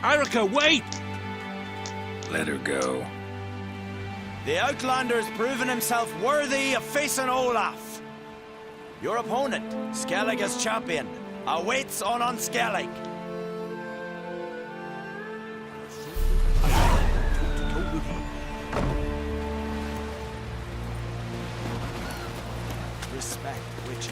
Erica, wait! Let her go. The Outlander's proven himself worthy of facing Olaf. Your opponent, Skellig as champion, awaits on Unskellig. Respect, Witcher.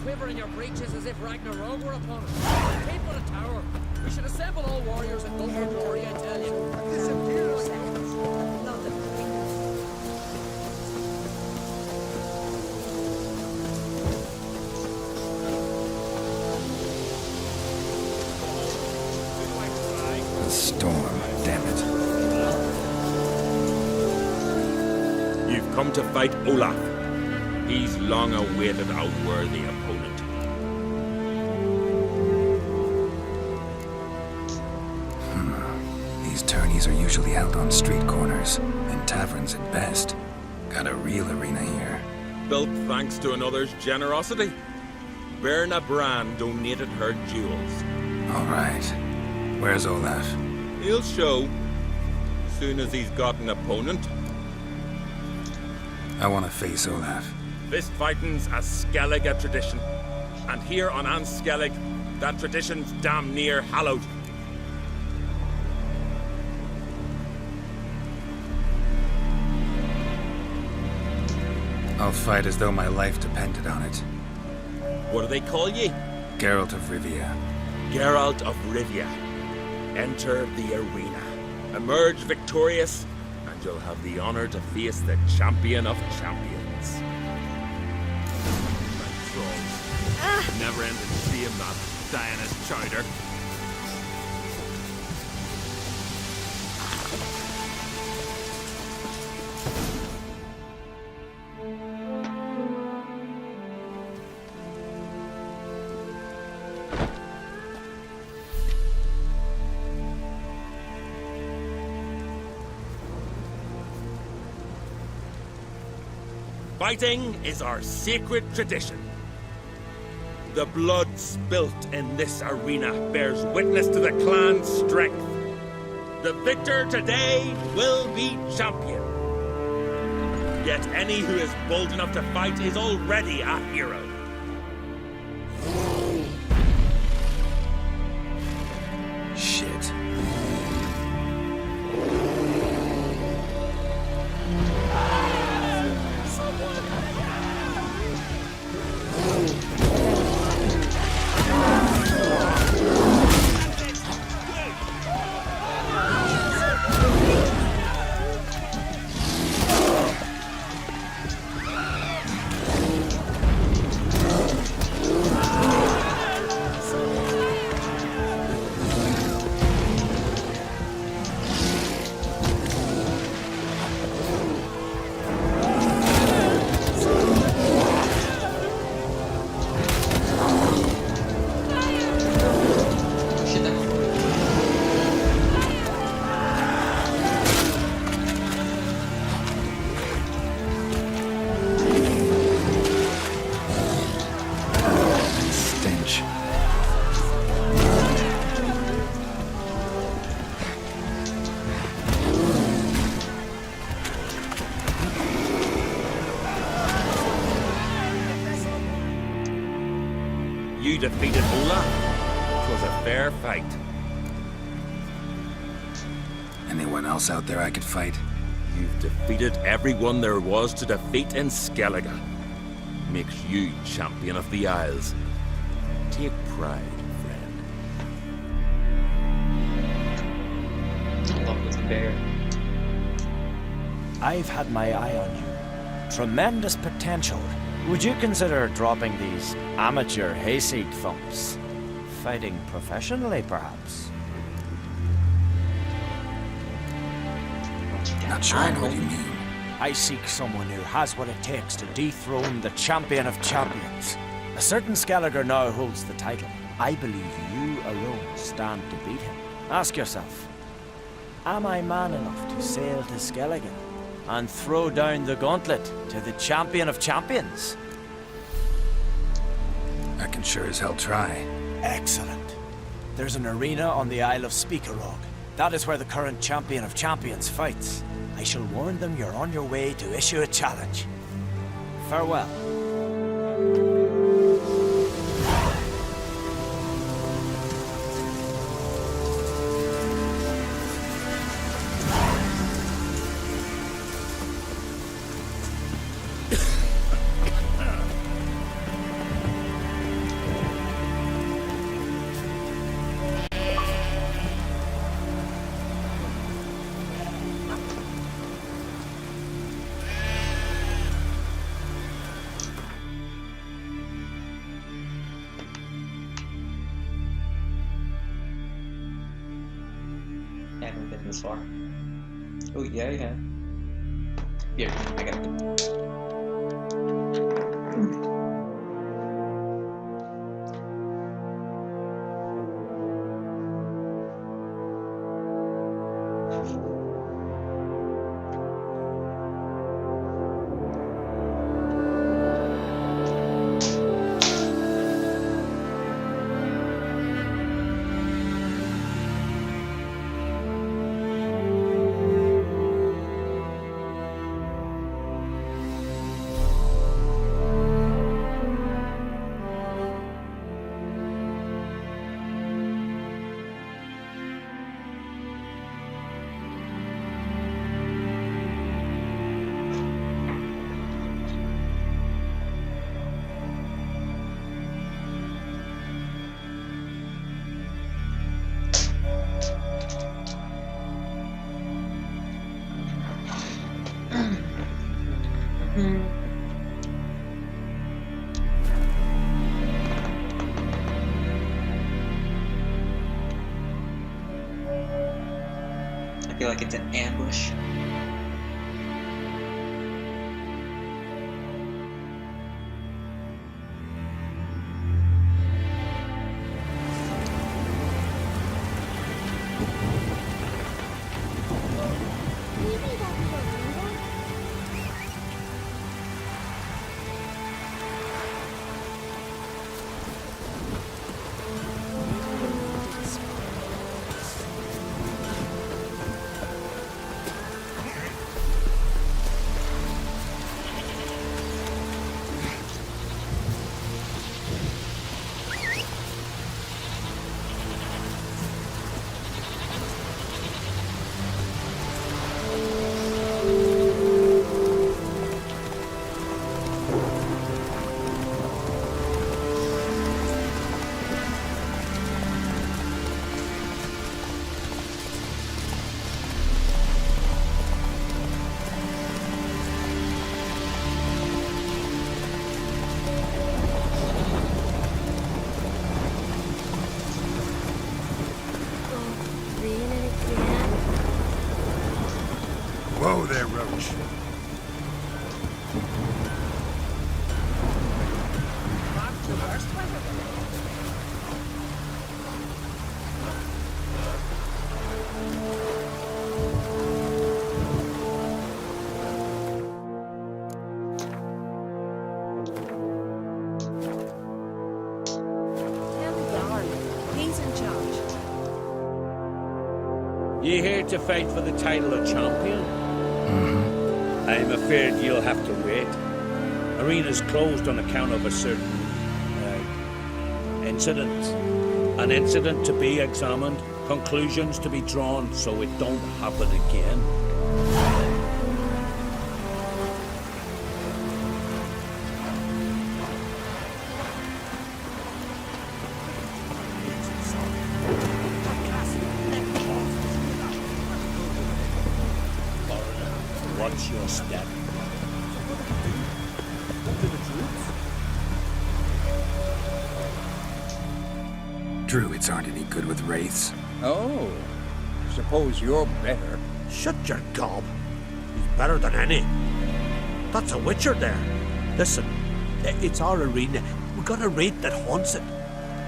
Quiver in your breeches as if Ragnarok were upon us. Keep for the tower. We should assemble all warriors and go for glory, I tell you. A storm, damn it. You've come to fight Olaf. He's long awaited a worthy opponent. These tourneys are usually held on street corners, in taverns at best. Got a real arena here. Built thanks to another's generosity. Berna Brand donated her jewels. All right. Where's Olaf? He'll show, soon as he's got an opponent. I want to face Olaf. Fist fighting's a Skellig tradition. And here on Unskellig, that tradition's damn near hallowed. I'll fight as though my life depended on it. What do they call ye? Geralt of Rivia. Geralt of Rivia. Enter the arena. Emerge victorious, and you'll have the honor to face the champion of champions. Never ended seeing that Diana's chowder. Fighting is our sacred tradition. The blood spilt in this arena bears witness to the clan's strength. The victor today will be champion. Yet any who is bold enough to fight is already a hero. Shit. You defeated Olaf. It was a fair fight. Anyone else out there I could fight? You've defeated everyone there was to defeat in Skellige. makes you champion of the Isles. Take pride, friend. I love this bear. I've had my eye on you. Tremendous potential. Would you consider dropping these amateur hayseed thumps? Fighting professionally, perhaps? Not sure I know what you mean. I seek someone who has what it takes to dethrone the champion of champions. A certain Skelliger now holds the title. I believe you alone stand to beat him. Ask yourself, am I man enough to sail to Skelligan and throw down the gauntlet to the champion of champions? I can sure as hell try. Excellent. There's an arena on the Isle of Speakerog. That is where the current champion of champions fights. I shall warn them you're on your way to issue a challenge. Farewell. I haven't been this far. Oh, yeah, I have. Here, I got it. I feel like it's an ambush. Whoa there, Roach. He's in charge. You here to fight for the title of champion? I'm afraid you'll have to wait. Arena's closed on account of a certain incident. An incident to be examined, conclusions to be drawn so it don't happen again. Watch your step. Druids aren't any good with wraiths. Oh, suppose you're better. Shut your gob. He's better than any. That's a witcher there. Listen, it's our arena. We got a wraith that haunts it.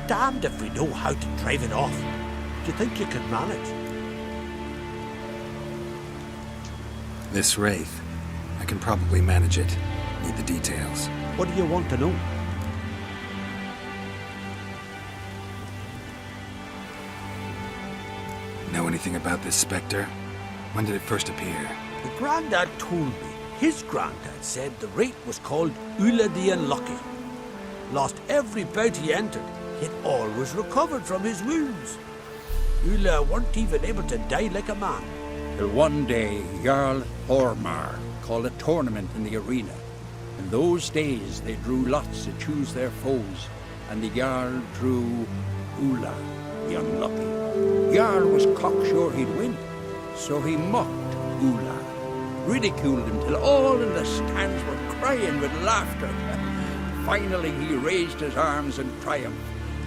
Damned if we know how to drive it off. Do you think you can manage? This wraith, I can probably manage it. Need the details. What do you want to know? Know anything about this specter? When did it first appear? The Grandad told me his granddad said the wraith was called Ula the Unlucky. Lost every bout he entered, yet always recovered from his wounds. Ula weren't even able to die like a man. Till one day, Jarl Ormar called a tournament in the arena. In those days, they drew lots to choose their foes, and the Jarl drew Ula the Unlucky. Jarl was cocksure he'd win, so he mocked Ula, ridiculed him till all in the stands were crying with laughter. Finally, he raised his arms in triumph,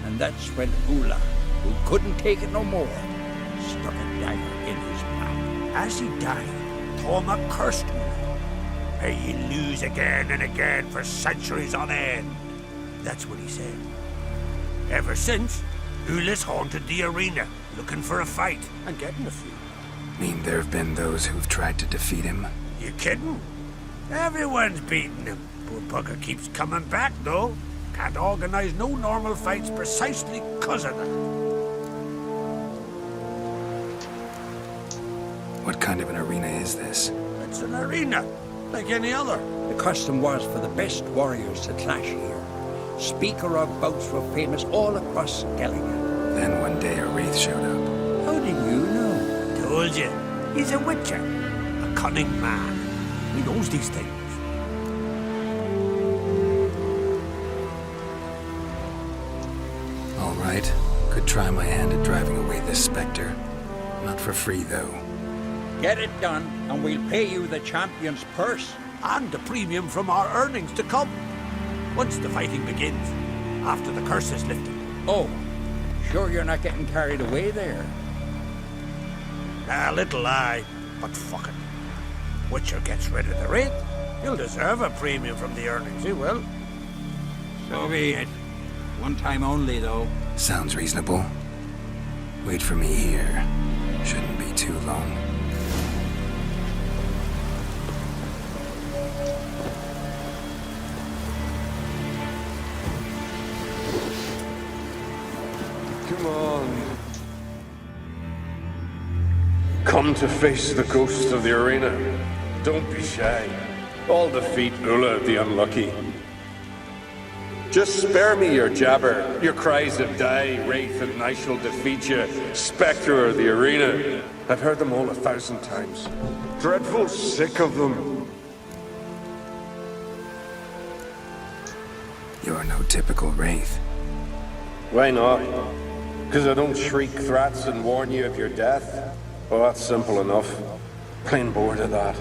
and that's when Ula, who couldn't take it no more, stuck a dagger in his back. As he died, Thoma cursed Ula. May ye lose again and again for centuries on end. That's what he said. Ever since, Ula's haunted the arena, looking for a fight and getting a few. Mean there have been those who've tried to defeat him? You kidding? Everyone's beating him. Poor bugger keeps coming back, though. Can't organize no normal fights precisely 'cause of that. What kind of an arena is this? It's an arena, like any other. The custom was for the best warriors to clash here. Speaker of bouts were famous all across Skellige. Then one day a wraith showed up. How did you know? Told you. He's a witcher. A cunning man. He knows these things. All right. Could try my hand at driving away this specter. Not for free, though. Get it done, and we'll pay you the champion's purse. And the premium from our earnings to come. Once the fighting begins, after the curse is lifted. Oh, sure you're not getting carried away there? A little lie, but fuck it. Witcher gets rid of the wraith, he'll deserve a premium from the earnings, he will. So be it. One time only, though. Sounds reasonable. Wait for me here. Shouldn't be too long. Come on. Come to face the ghost of the arena. Don't be shy. I'll defeat Ula the Unlucky. Just spare me your jabber, your cries of die, wraith, and I shall defeat you, spectre of the arena. I've heard them all 1,000 times. Dreadful sick of them. You're no typical wraith. Why not? Because I don't shriek threats and warn you of your death? Oh, that's simple enough. Plain bored of that.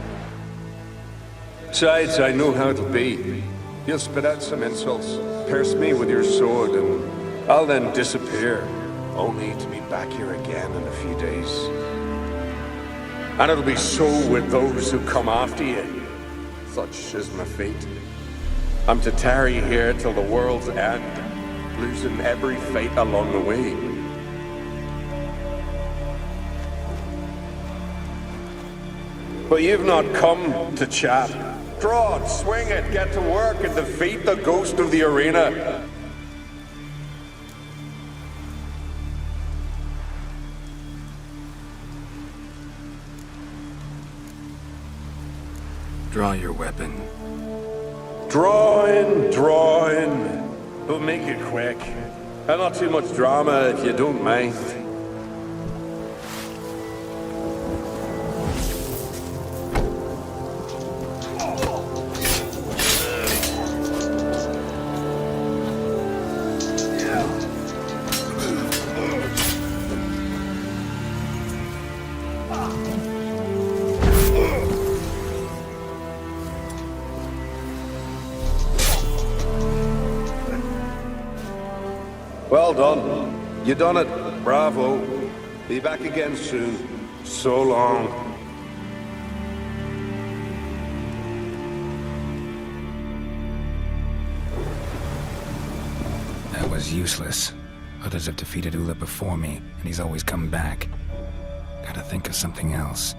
Besides, I know how it'll be. You'll spit out some insults, pierce me with your sword, and I'll then disappear, only to be back here again in a few days. And it'll be so with those who come after you. Such is my fate. I'm to tarry here till the world's end, losing every fate along the way. But you've not come to chat. Draw it, swing it, get to work and defeat the ghost of the arena. Draw your weapon. Draw in. But make it quick. And not too much drama if you don't mind. Well done. You done it. Bravo. Be back again soon. So long. That was useless. Others have defeated Ula before me, and he's always come back. Gotta think of something else.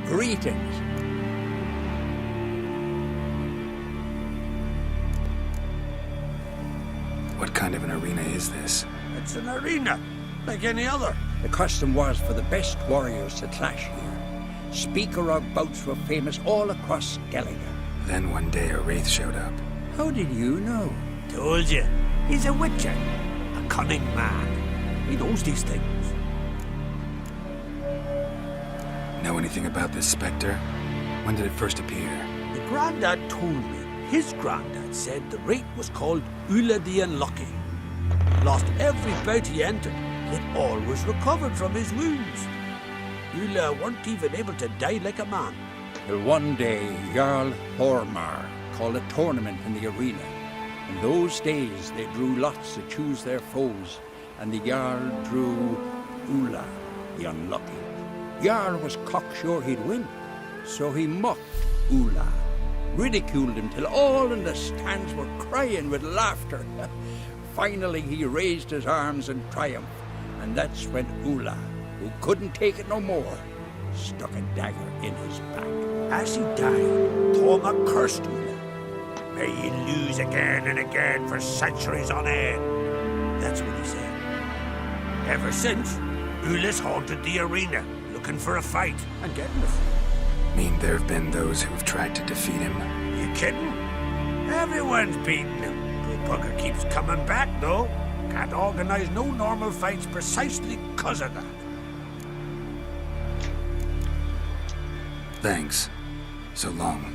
Greetings. What kind of an arena is this? It's an arena, like any other. The custom was for the best warriors to clash here. Speaker of bouts were famous all across Skellige. Then one day a wraith showed up. How did you know? Told you. He's a witcher. A cunning man. He knows these things. Know anything about this specter? When did it first appear? The Grandad told me. His granddad said the wraith was called Ula the Unlucky. Lost every bout he entered, yet always recovered from his wounds. Ula weren't even able to die like a man. Till one day, Jarl Hormar called a tournament in the arena. In those days, they drew lots to choose their foes, and the Jarl drew Ula the Unlucky. Jarl was cocksure he'd win, so he mocked Ula, ridiculed him till all in the stands were crying with laughter. Finally, he raised his arms in triumph, and that's when Ula, who couldn't take it no more, stuck a dagger in his back. As he died, Thoma cursed Ula. May ye lose again and again for centuries on end. That's what he said. Ever since, Ula's haunted the arena, looking for a fight and getting a fight. Mean there have been those who've tried to defeat him? You kidding? Everyone's beaten him. The bugger keeps coming back, though. Can't organize no normal fights precisely because of that. Thanks. So long.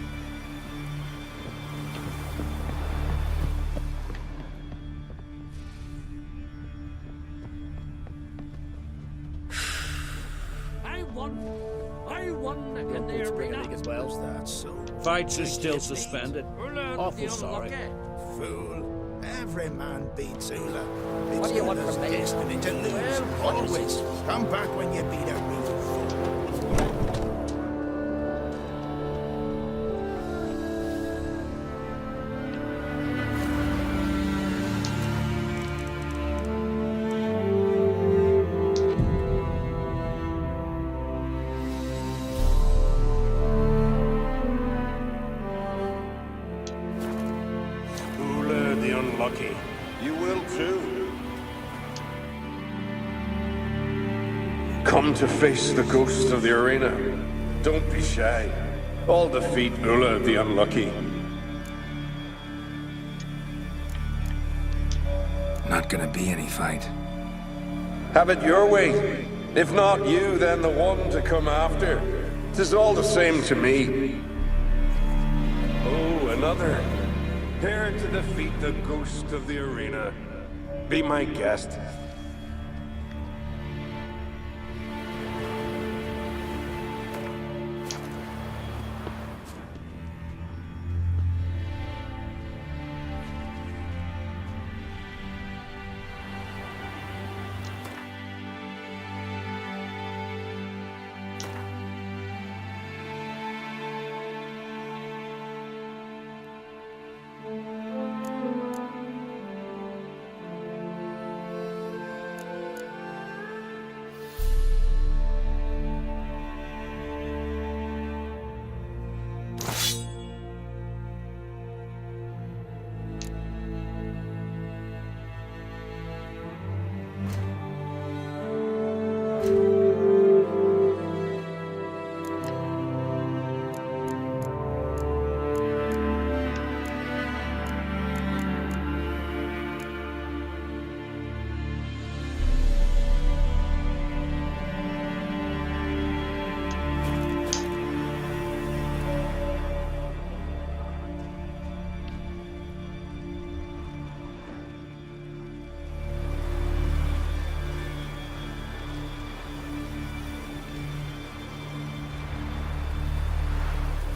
I won in the arena. As well, that's so. Fights is still suspended. Awful sorry. Fool. Every man beats Ula. What do you want from me? Destiny to lose. Always. Come back when you beat a real fool. You will too. Come to face the ghost of the arena. Don't be shy. I'll defeat Ulla the Unlucky. Not gonna be any fight. Have it your way. If not you, then the one to come after. 'Tis all the same to me. Oh, another. Here to defeat the ghost of the arena. Be my guest.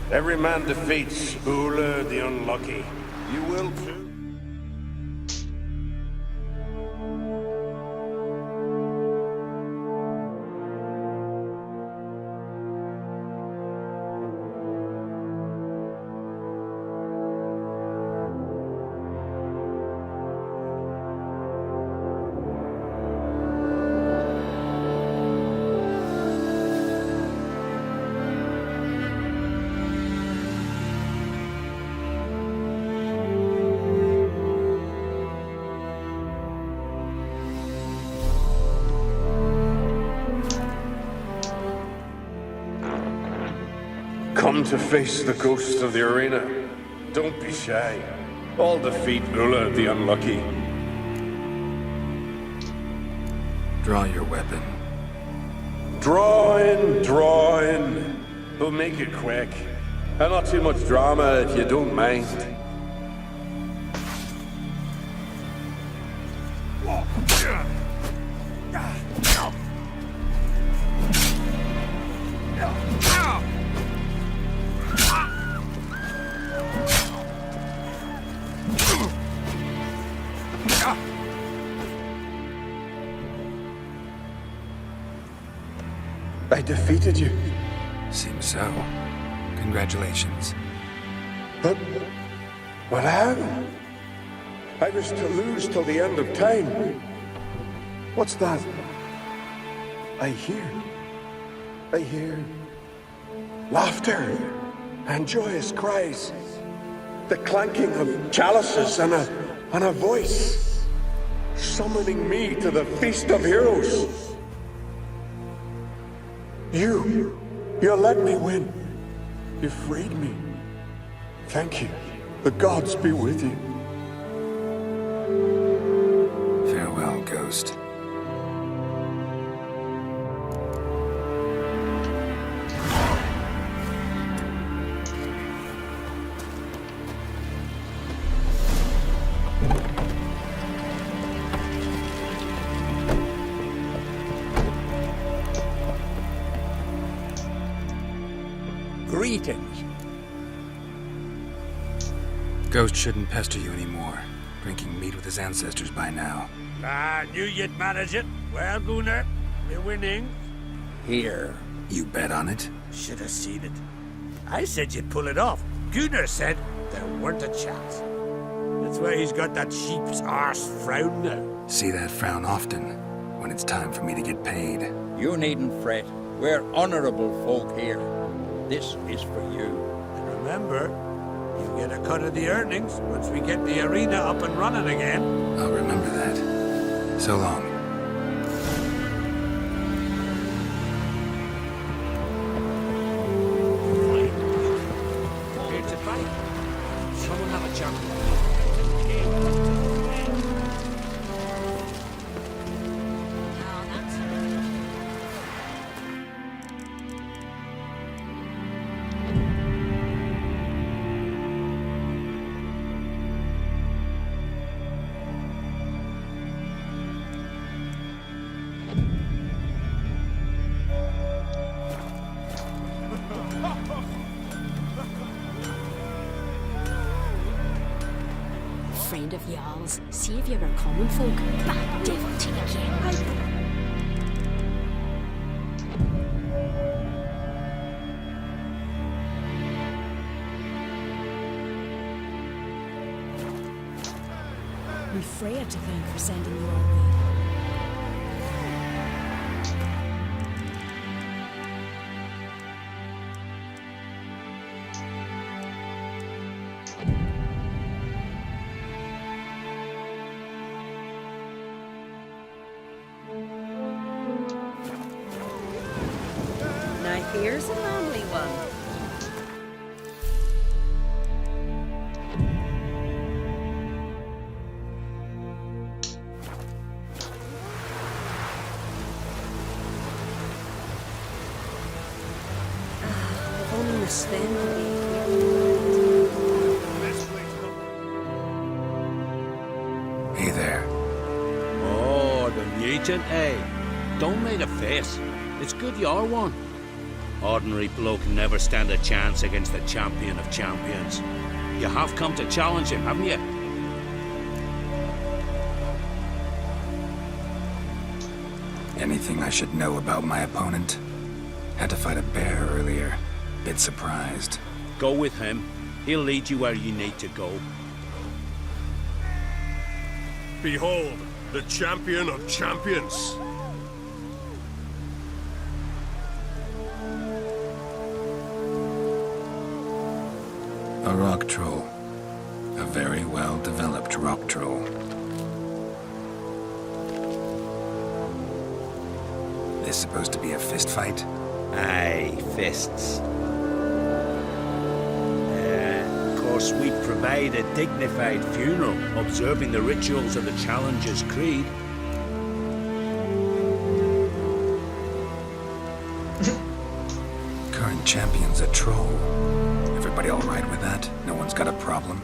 Every man defeats Ulla the Unlucky. You will too. Come to face the ghost of the arena. Don't be shy. I'll defeat Ulla the Unlucky. Draw your weapon. Draw in. We'll make it quick. And not too much drama if you don't mind. I defeated you. Seems so. Congratulations. But how? I was to lose till the end of time. What's that? I hear laughter and joyous cries. The clanking of chalices and a voice summoning me to the feast of heroes. You let me win. You freed me. Thank you. The gods be with you. Farewell, Ghost. Greetings. Ghost shouldn't pester you anymore. Drinking meat with his ancestors by now. I knew you'd manage it. Well, Gunnar, we're winning. Here. You bet on it? Should have seen it. I said you'd pull it off. Gunnar said there weren't a chance. That's why he's got that sheep's arse frown now. See that frown often, when it's time for me to get paid. You needn't fret. We're honorable folk here. This is for you. And remember, you get a cut of the earnings once we get the arena up and running again. I'll remember. So long. Here to fight. Someone have a champion. Friend of y'all's, saviour of common folk, bad devil take you. We're Freya to thank for sending you our way. Now here's a lonely one. If only Miss Sven could be here. Hey there. Oh, the mutant, eh? Don't make a face. It's good you're one. Ordinary bloke can never stand a chance against the champion of champions. You have come to challenge him, haven't you? Anything I should know about my opponent? Had to fight a bear earlier. Bit surprised. Go with him. He'll lead you where you need to go. Behold, the champion of champions. A rock troll. A very well-developed rock troll. This supposed to be a fist fight? Aye, fists. Of course, we provide a dignified funeral, observing the rituals of the Challenger's Creed. Current champion's a troll. Everybody all right with that? No one's got a problem?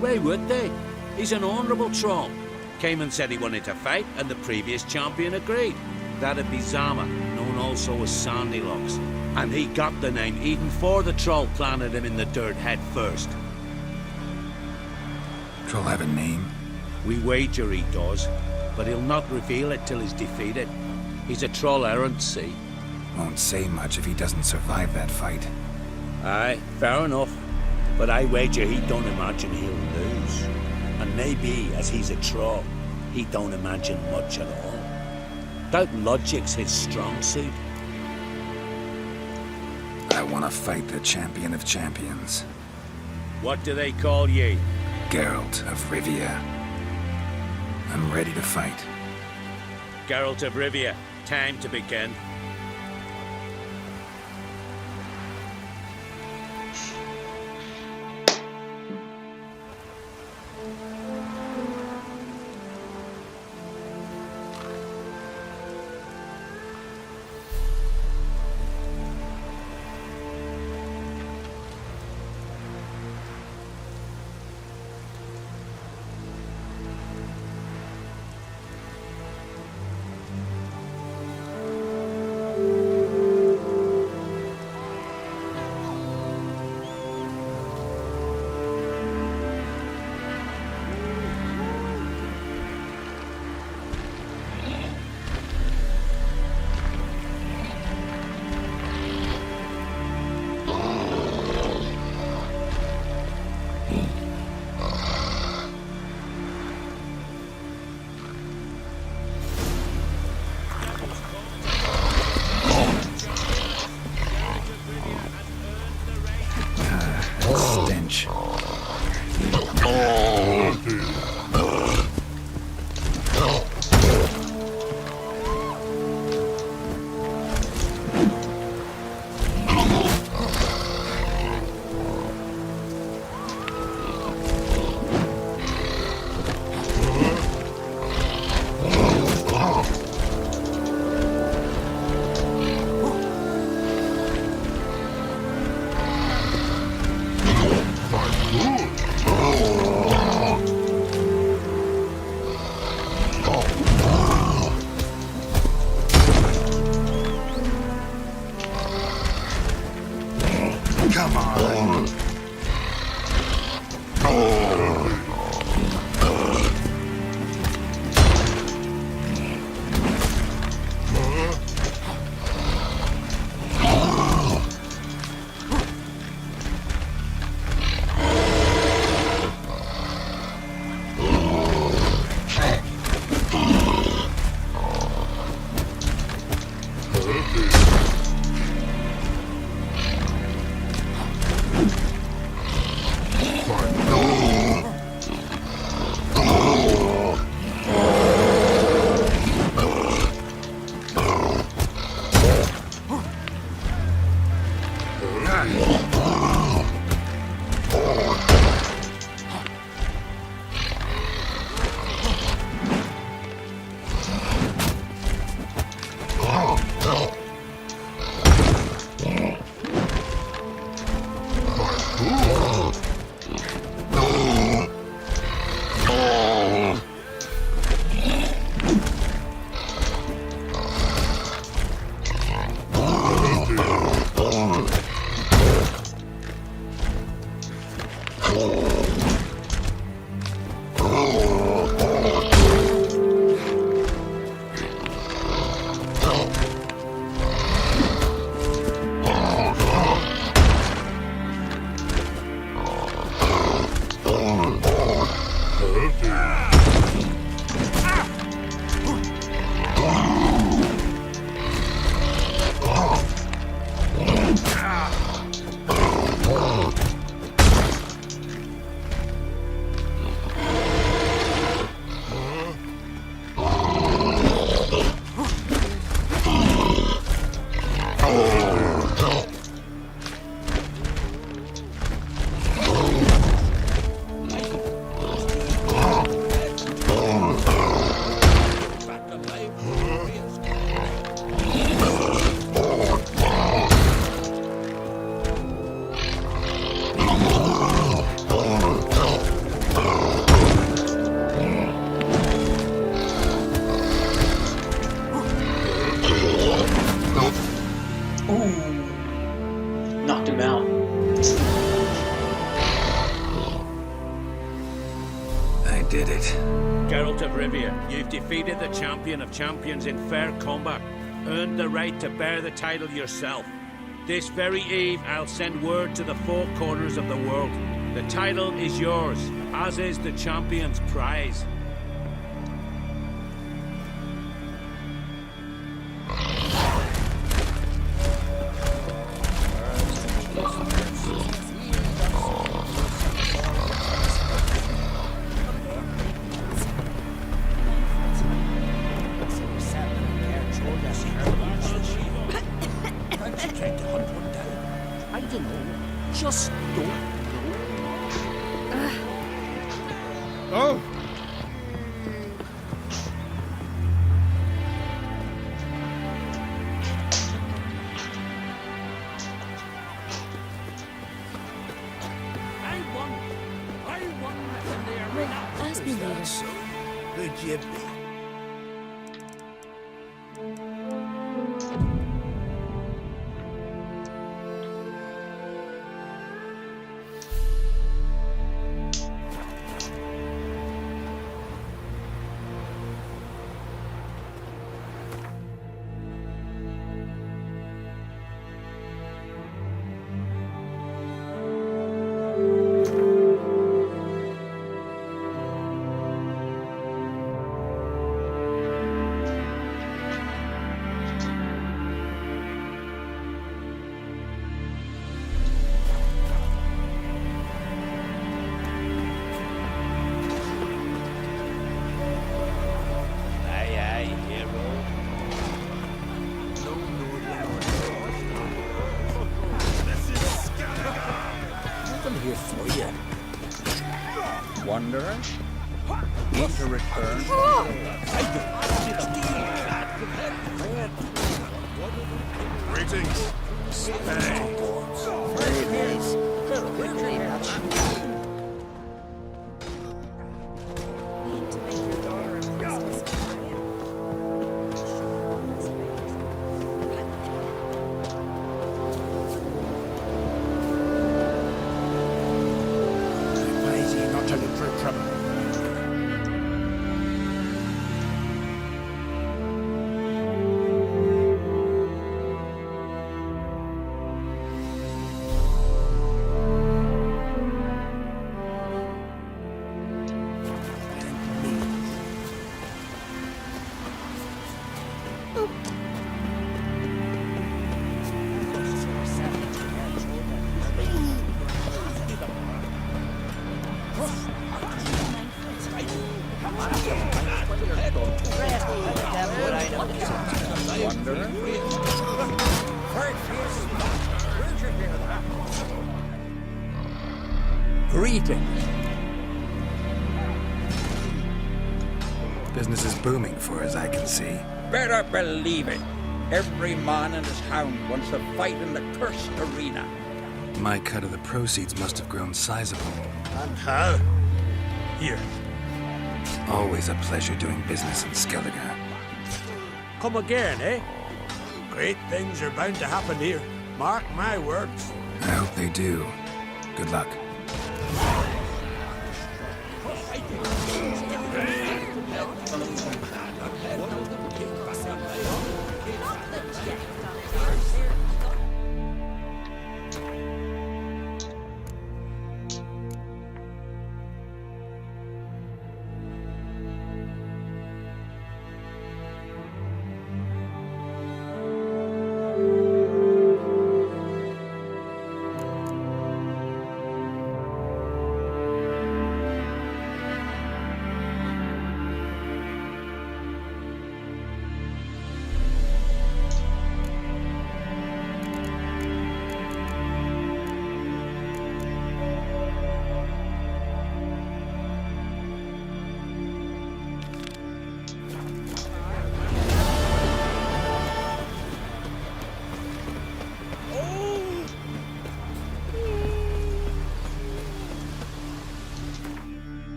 Why would they? He's an honourable troll. Came and said he wanted to fight, and the previous champion agreed. That'd be Zama, known also as Sandylocks. And he got the name even before the troll planted him in the dirt head first. Troll have a name? We wager he does, but he'll not reveal it till he's defeated. He's a troll errant, see? Won't say much if he doesn't survive that fight. Aye, fair enough. But I wager he don't imagine he'll lose. And maybe, as he's a troll, he don't imagine much at all. Doubt logic's his strong suit. I want to fight the champion of champions. What do they call ye? Geralt of Rivia. I'm ready to fight. Geralt of Rivia, time to begin. Geralt of Rivia, you've defeated the champion of champions in fair combat, earned the right to bear the title yourself. This very eve, I'll send word to the four corners of the world. The title is yours, as is the champion's prize. I don't know. Just don't know. Oh! I won in the arena. Ask me later. Who'd you be? Wanderer? Need to return? Greetings. Not to look for trouble. Wanderer? Greetings. Business is booming for as I can see. Better believe it. Every man and his hound wants to fight in the cursed arena. My cut of the proceeds must have grown sizable. And how? Here. Always a pleasure doing business in Skellige. Come again, eh? Great things are bound to happen here. Mark my words. I hope they do. Good luck.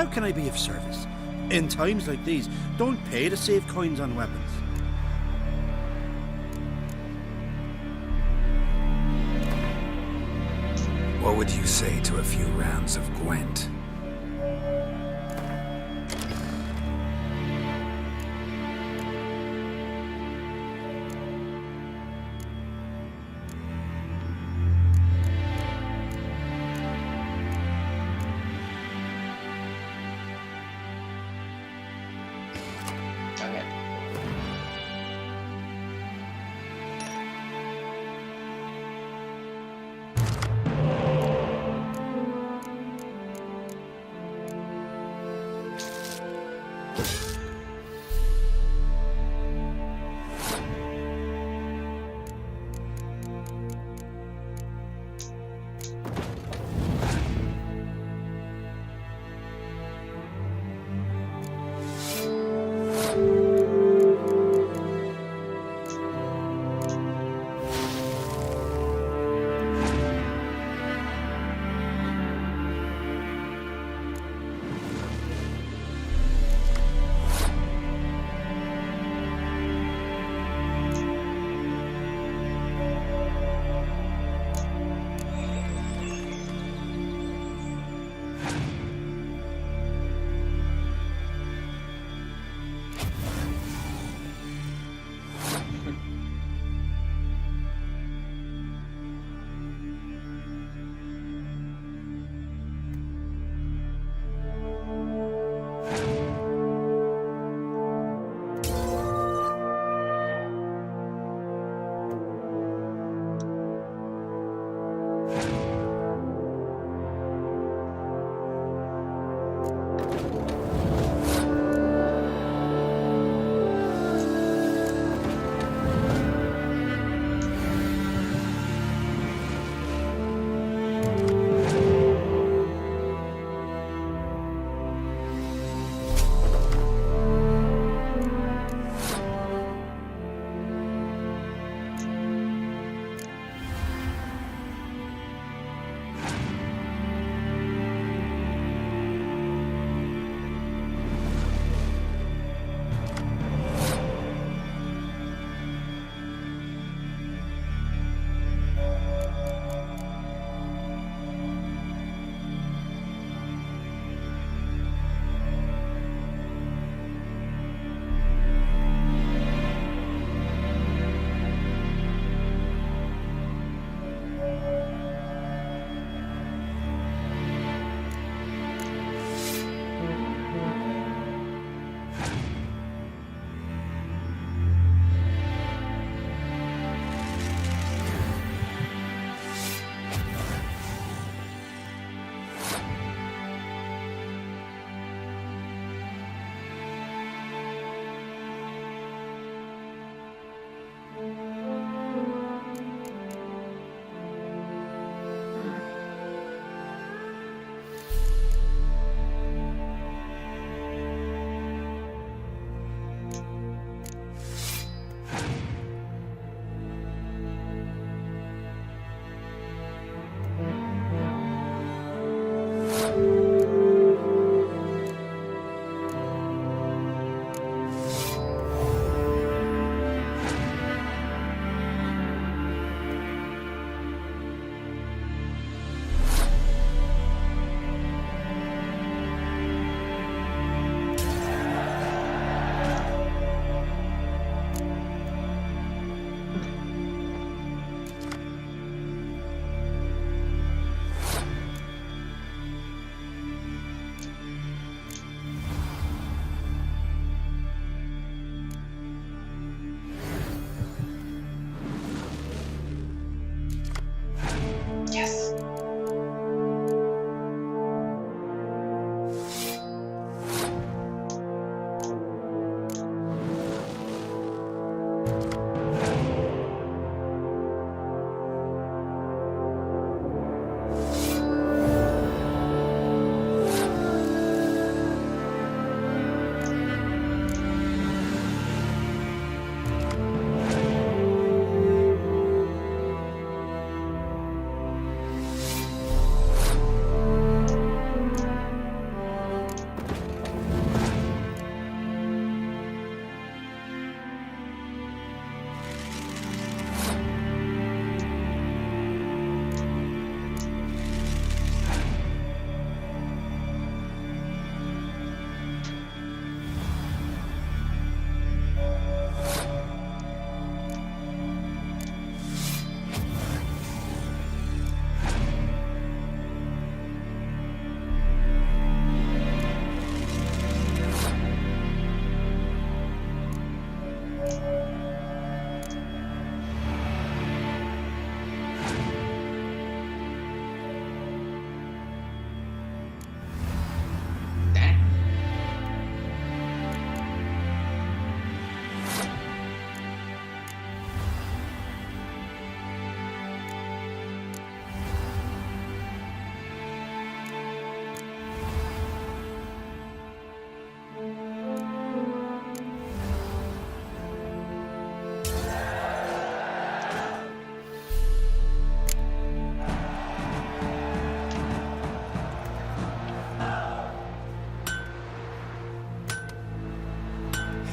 How can I be of service? In times like these, don't pay to save coins on weapons. What would you say to a few rounds of Gwent?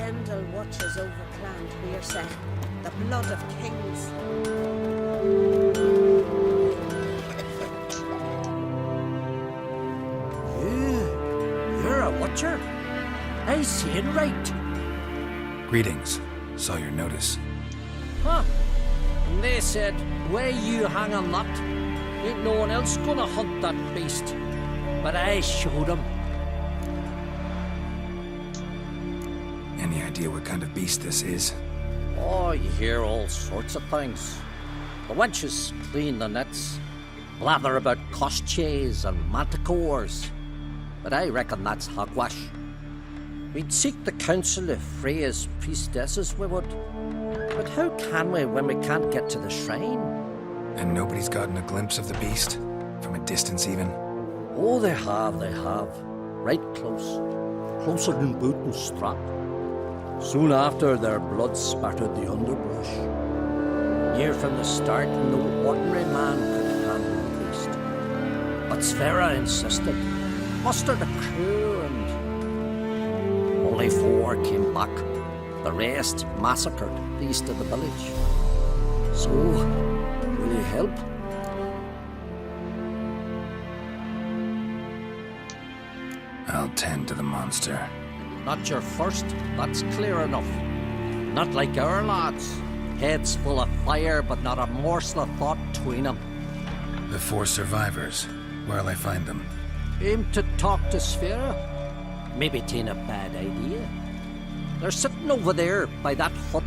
Pendle watches over Clan Tweersa, the blood of kings. You're a watcher? I see it right. Greetings. Saw your notice. Huh. And they said, where you hang on that, ain't no one else gonna hunt that beast. But I showed 'em. Any idea what kind of beast this is? Oh, you hear all sorts of things. The wenches clean the nets, blather about Kosches and manticores. But I reckon that's hogwash. We'd seek the counsel of Freya's priestesses, we would. But how can we when we can't get to the shrine? And nobody's gotten a glimpse of the beast? From a distance even? Oh, they have. Right close. Closer than boot and strap. Soon after, their blood spattered the underbrush. Near from the start, no ordinary man could handle the beast. But Sverra insisted. Mustered a crew and only 4 came back. The rest massacred east of the village. So, will you help? I'll tend to the monster. Not your first, that's clear enough. Not like our lads. Heads full of fire, but not a morsel of thought between them. The 4 survivors. Where'll I find them? Aim to talk to Sverra? Maybe 'tain't a bad idea. They're sitting over there by that hut.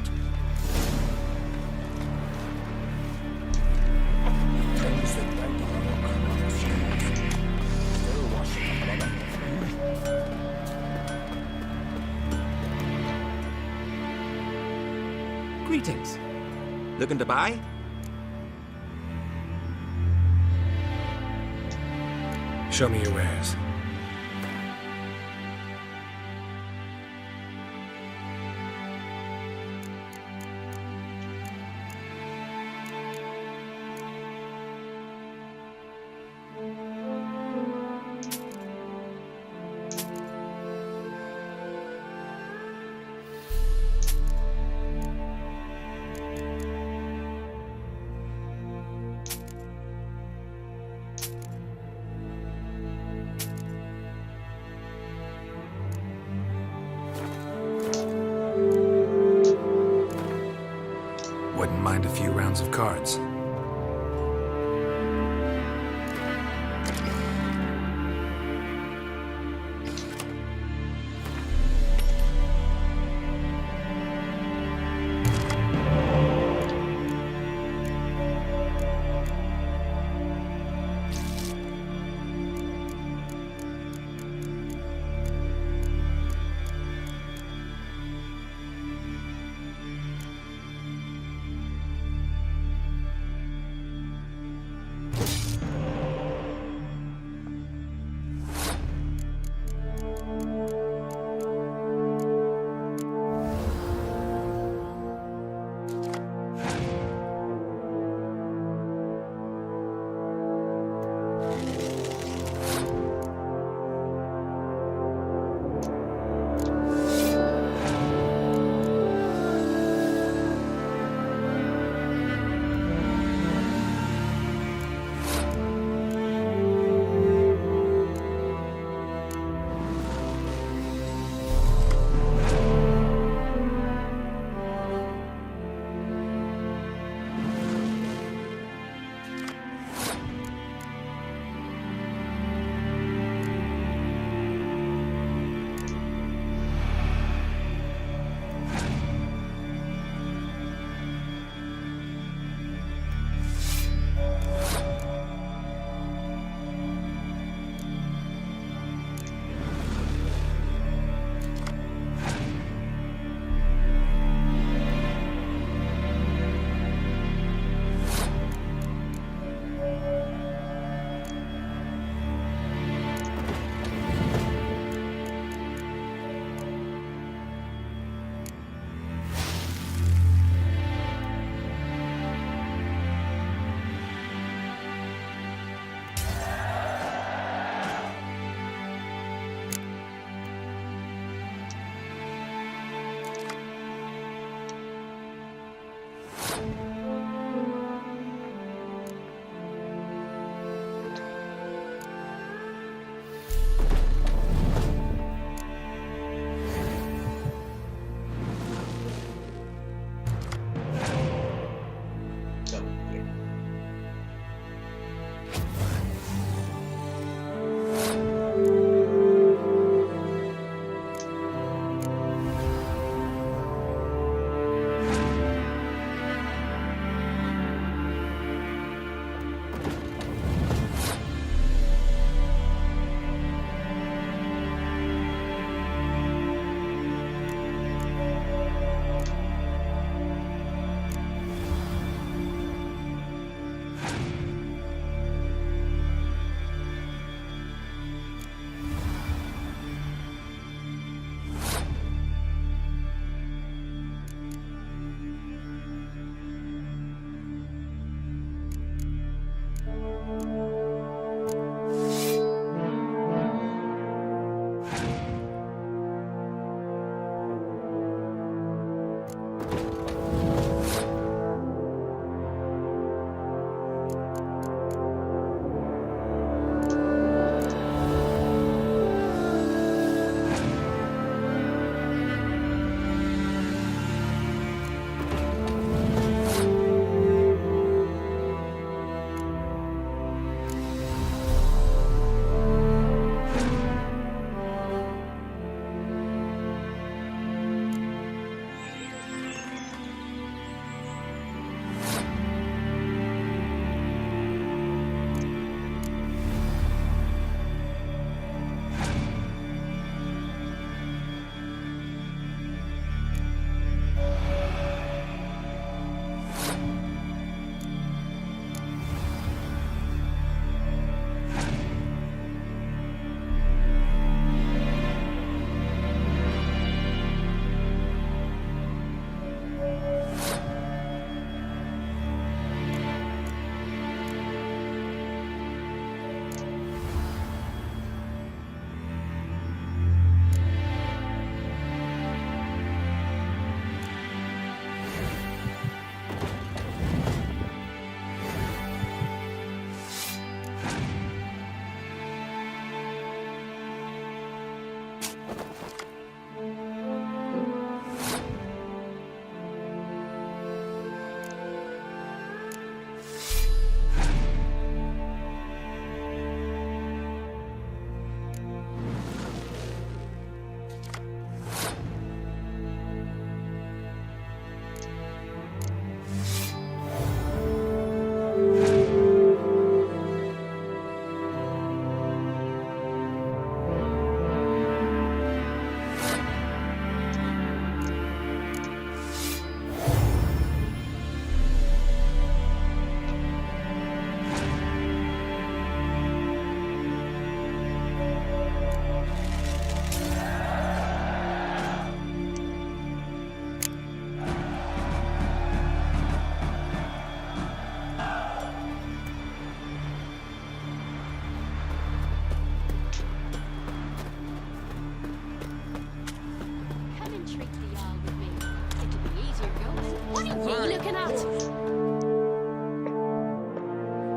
Greetings. Looking to buy? Show me your wares. Wouldn't mind a few rounds of cards.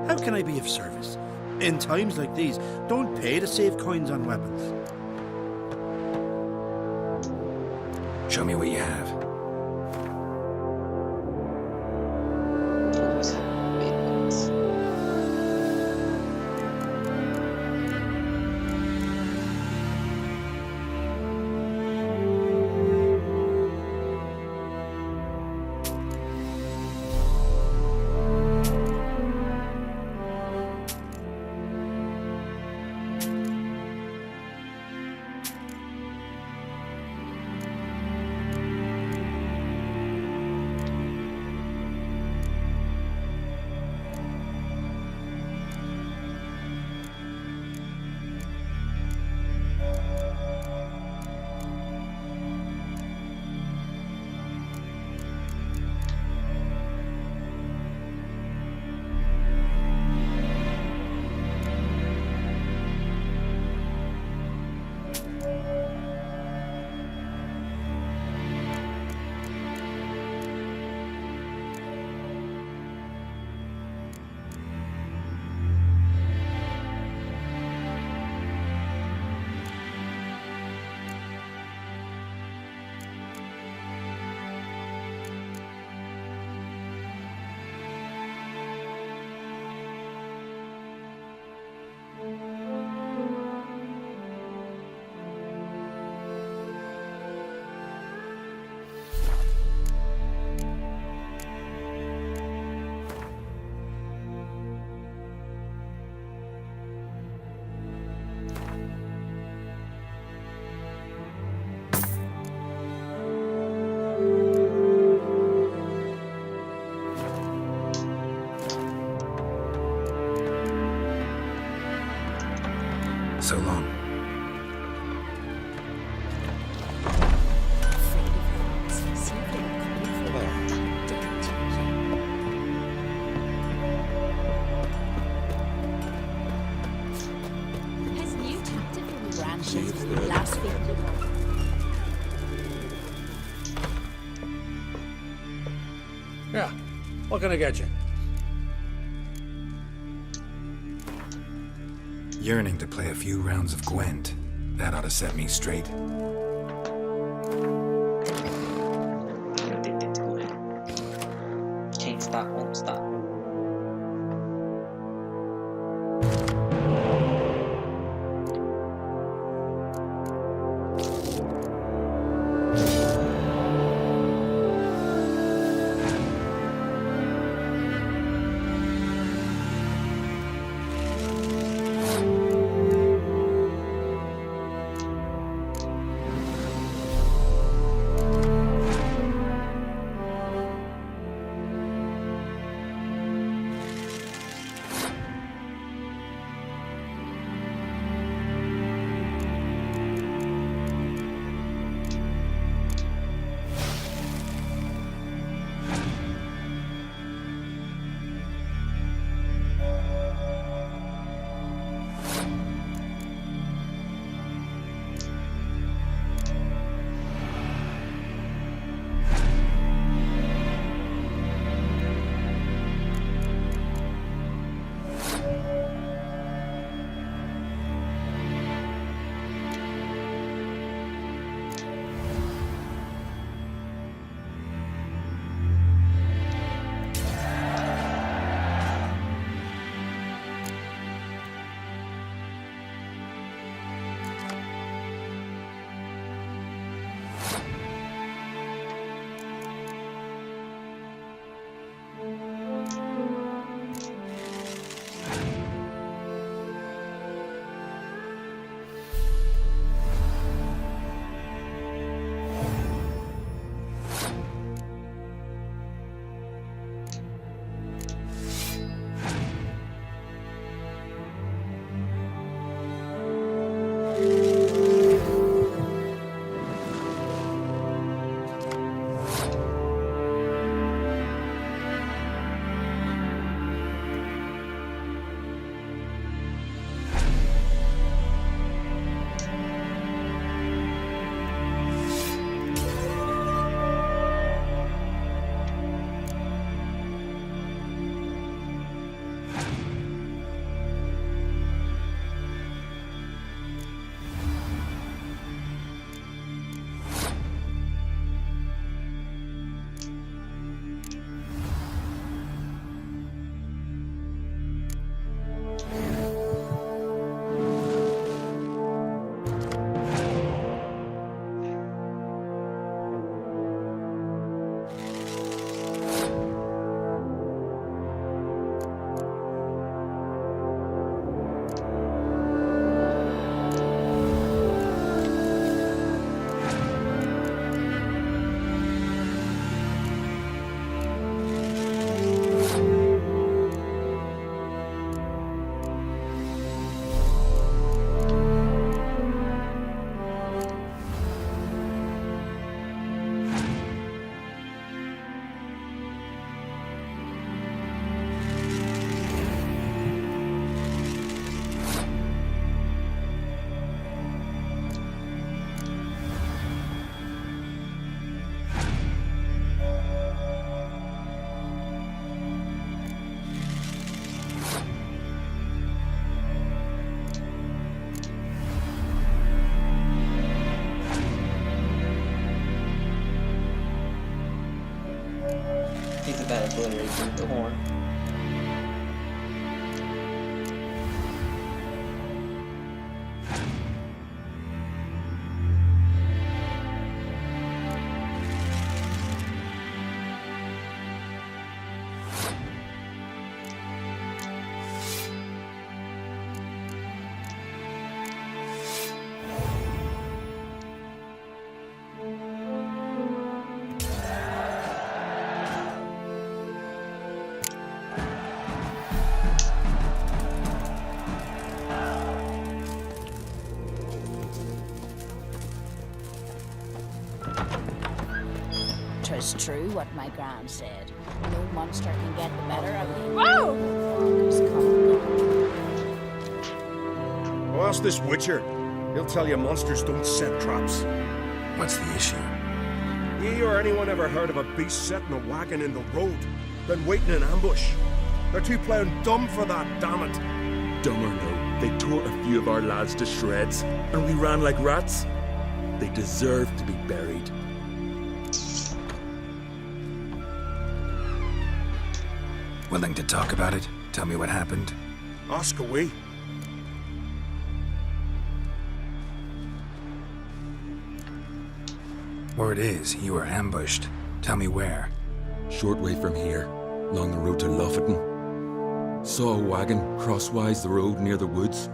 How can I be of service? In times like these, don't pay to save coins on weapons. Show me what you have. Yeah. What can I get you? Yearning to play a few rounds of Gwent. That ought to set me straight. Can't stop, won't stop. That obliterates with the horn.'Twas true what my gran said. No monster can get the better of me. Whoa! Oh, ask this Witcher. He'll tell you monsters don't set traps. What's the issue? Ye or anyone ever heard of a beast setting a wagon in the road, then waiting in ambush? They're too plough dumb for that, damn it. Dumb or no, they tore a few of our lads to shreds, and we ran like rats. They deserve to be buried. Willing to talk about it? Tell me what happened? Ask away. Word is, you were ambushed. Tell me where. Short way from here, along the road to Lofferton. Saw a wagon crosswise the road near the woods.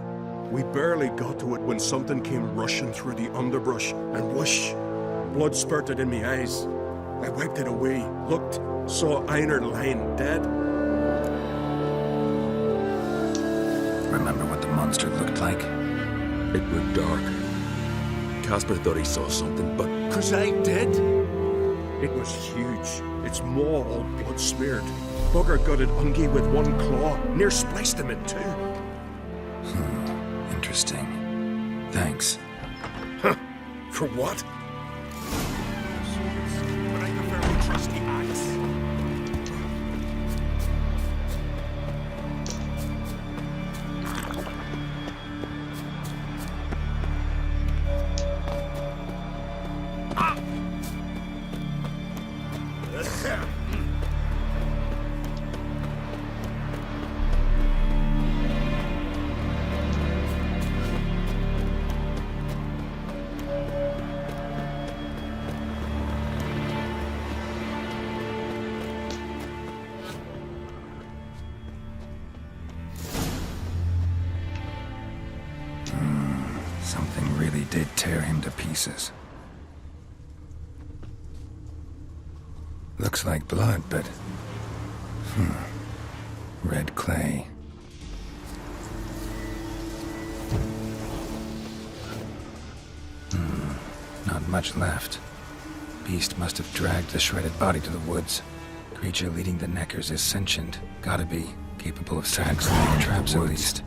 We barely got to it when something came rushing through the underbrush, and whoosh! Blood spurted in me eyes. I wiped it away, looked, saw Einar lying dead. Remember what the monster looked like? It were dark. Casper thought he saw something, but... 'Cause I did. It was huge. Its maw all blood smeared. Bugger gutted Ungi with one claw, near spliced him in two. Interesting. Thanks. Huh. For what? But I prefer my trusty axe. Something really did tear him to pieces. Looks like blood, but... red clay. Not much left. Beast must have dragged the shredded body to the woods. Creature leading the Neckers is sentient. Gotta be. Capable of setting traps at least.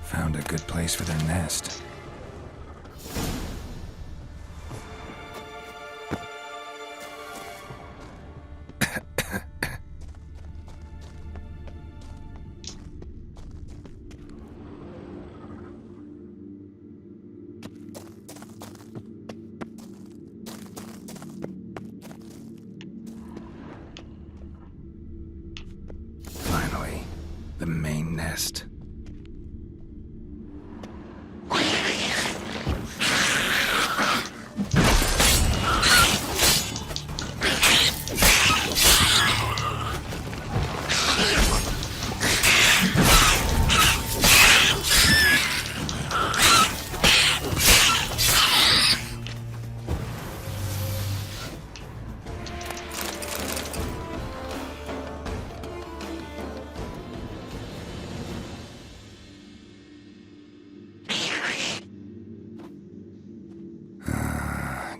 Found a good place for their nest. Finally, the main nest.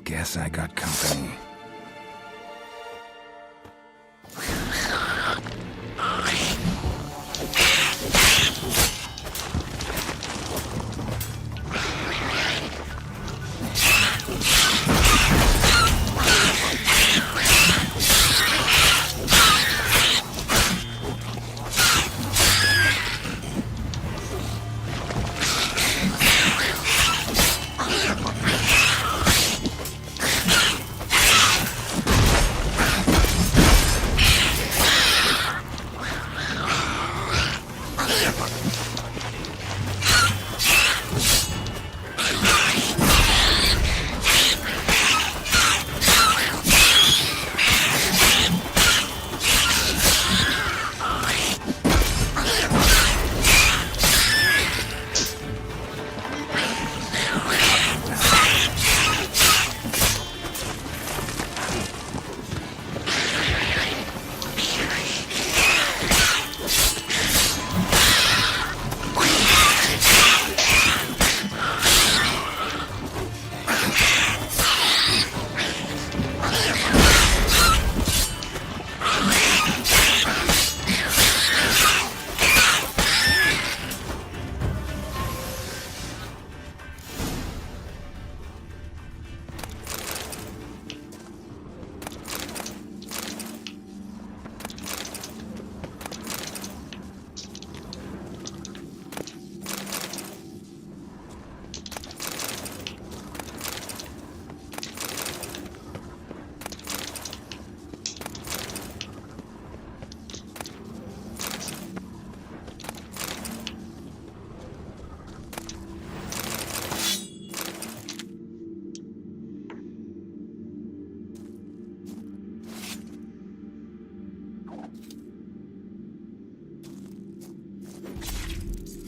Guess I got company.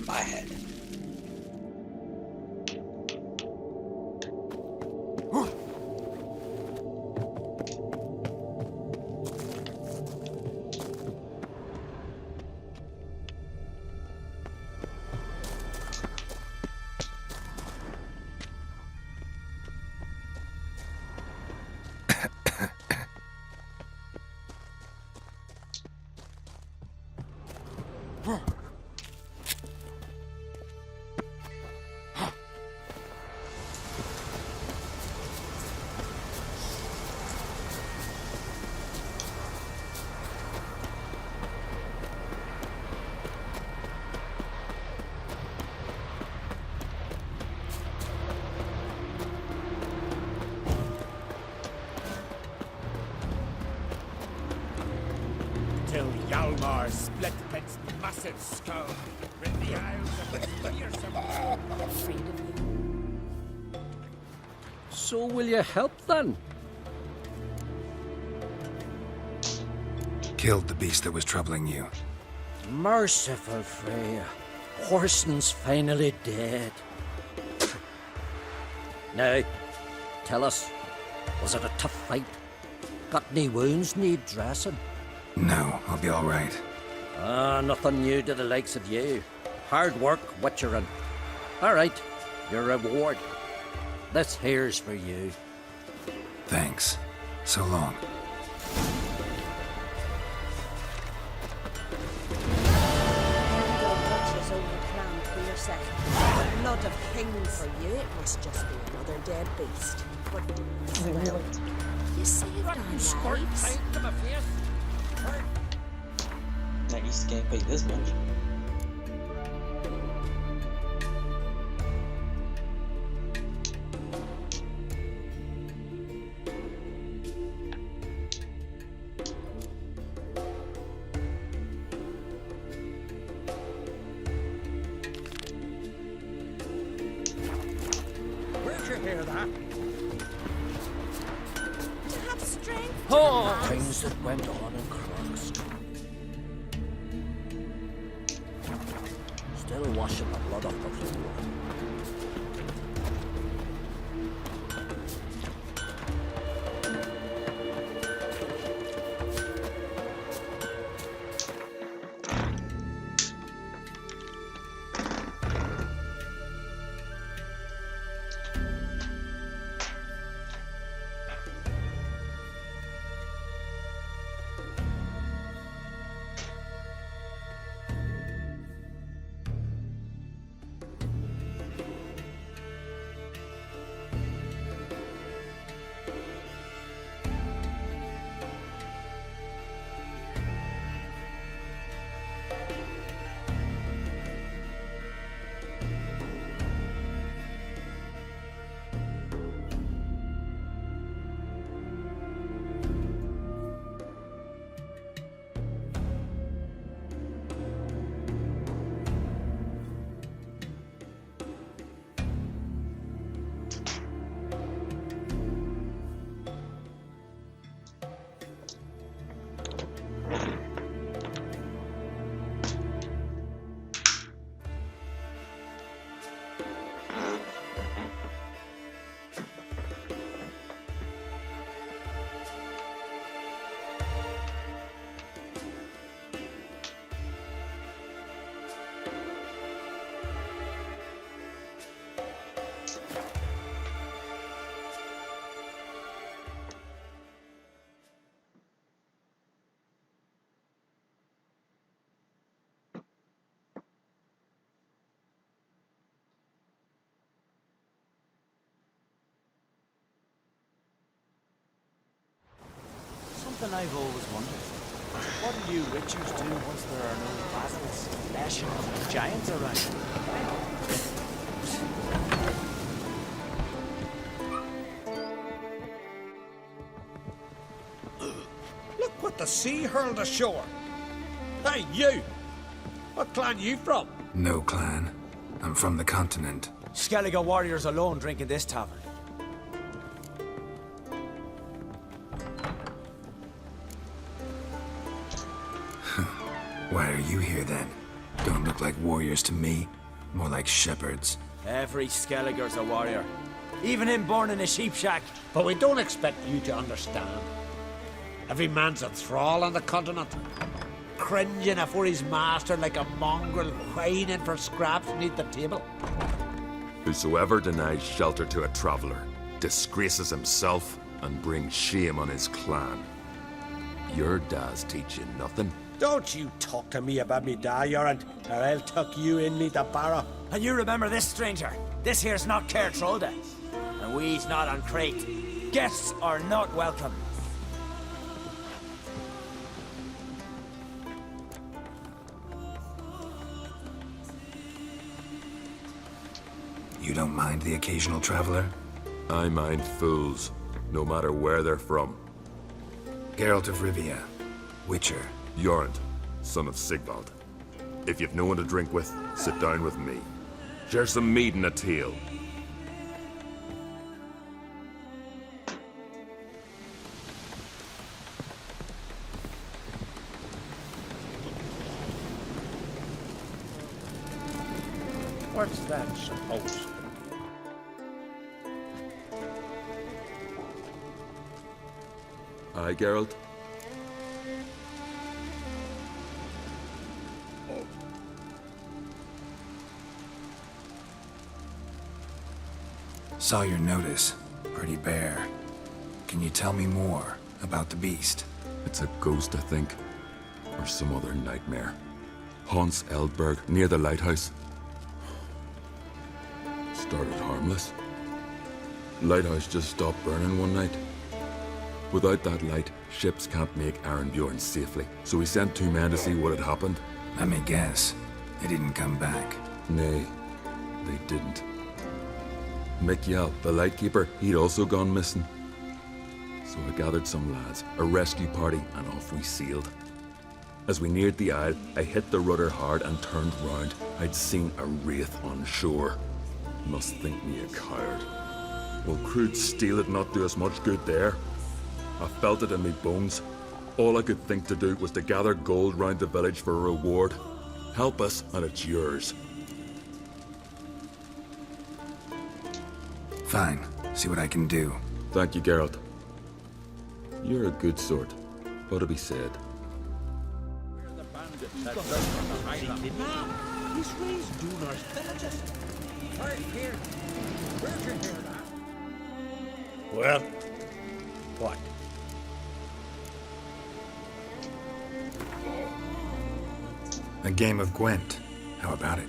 my head. Till Hjalmar split its massive skull, rid the Isles of its fearsome Afraid of you. So will you help then? Killed the beast that was troubling you. Merciful Freya. Horson's finally dead. Now, tell us, was it a tough fight? Got any wounds need dressing? No, I'll be all right. Nothing new to the likes of you. Hard work, witcherin'. All right, your reward. This here's for you. Thanks. So long. Watches over the clan for your sake. The blood of kings. For you, it must just be another dead beast. But, well, you saved our lives. Not used to getting paid this much. Where'd you hear that? To have strength. Oh, things that went on in Crookston. Still washing the blood off the floor. Something I've always wondered. What do you witchers do once there are no basilisk, bastion, giants around? Look what the sea hurled ashore. Hey, you! What clan you from? No clan. I'm from the continent. Skellige warriors alone drink in this tavern. Why are you here then? Don't look like warriors to me. More like shepherds. Every Skelliger's a warrior. Even him born in a sheep shack. But we don't expect you to understand. Every man's a thrall on the continent, cringing before his master like a mongrel whining for scraps beneath the table. Whosoever denies shelter to a traveller disgraces himself and brings shame on his clan. Your da's teach you nothing. Don't you talk to me about me da, Yorant, or I'll tuck you in me the barrow. And you remember this, stranger. This here's not Cair Trolda. And we's not on Crete. Guests are not welcome. You don't mind the occasional traveler? I mind fools, no matter where they're from. Geralt of Rivia, Witcher. Jorund, son of Sigvald. If you've no one to drink with, sit down with me. Share some mead and a tale. What's that supposed to be? Aye, Geralt? Saw your notice. Pretty bare. Can you tell me more about the beast? It's a ghost, I think. Or some other nightmare. Haunts Eldberg, near the lighthouse. Started harmless. Lighthouse just stopped burning one night. Without that light, ships can't make Arenbjorn safely. So we sent 2 men to see what had happened. Let me guess. They didn't come back. Nay, they didn't. Mikjal, the lightkeeper, he'd also gone missing. So I gathered some lads, a rescue party, and off we sailed. As we neared the isle, I hit the rudder hard and turned round. I'd seen a wraith on shore. Must think me a coward. Will crude steel it not do us much good there? I felt it in me bones. All I could think to do was to gather gold round the village for a reward. Help us, and it's yours. Fine. See what I can do. Thank you, Geralt. You're a good sort. Ought to be said. He's raised Dunar's villages. Right here. Where'd you hear that? Well, what? A game of Gwent. How about it?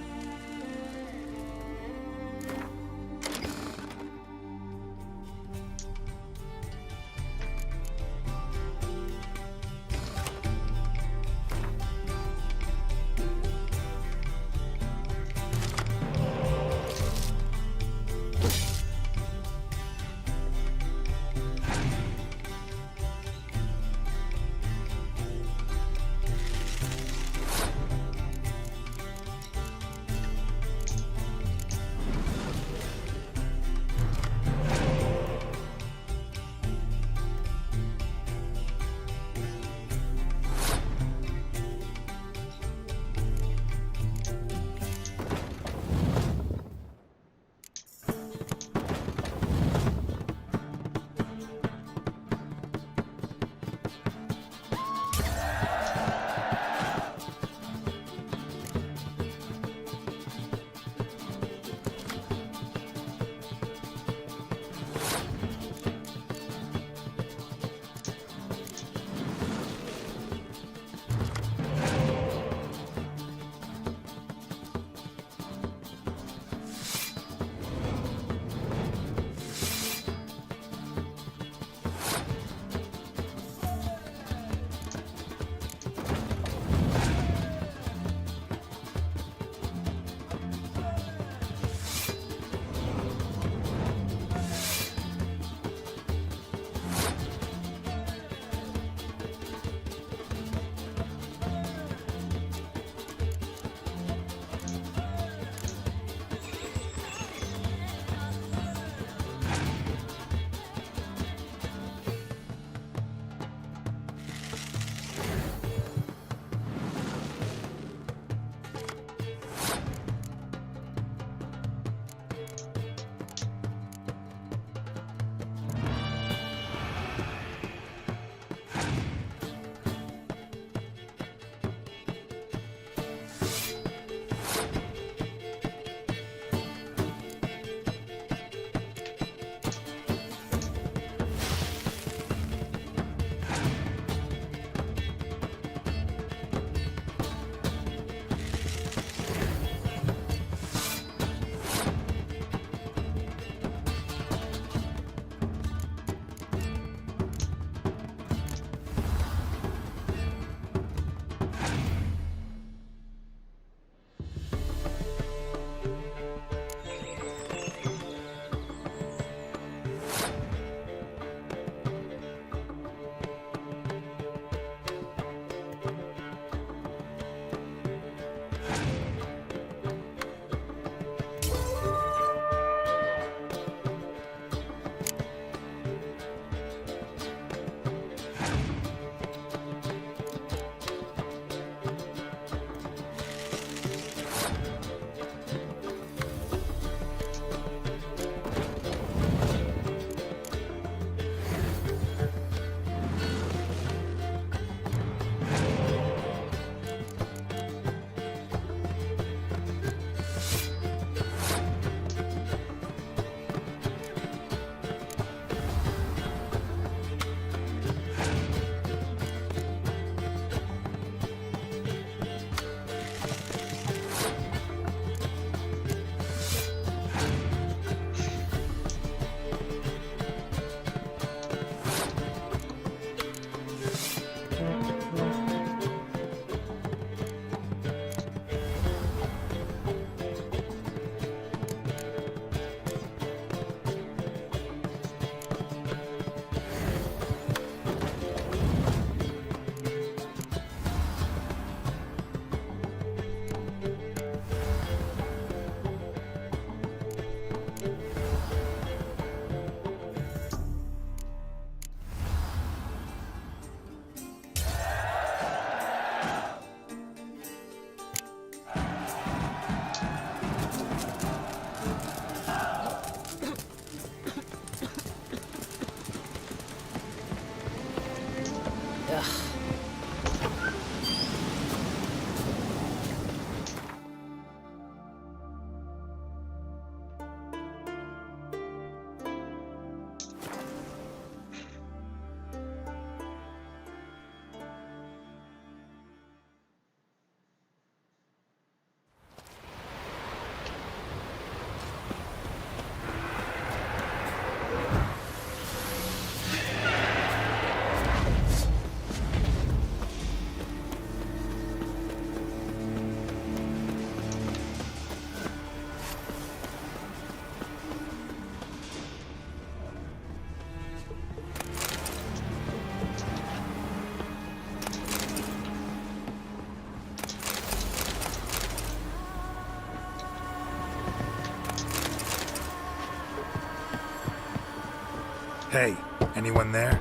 Hey, anyone there?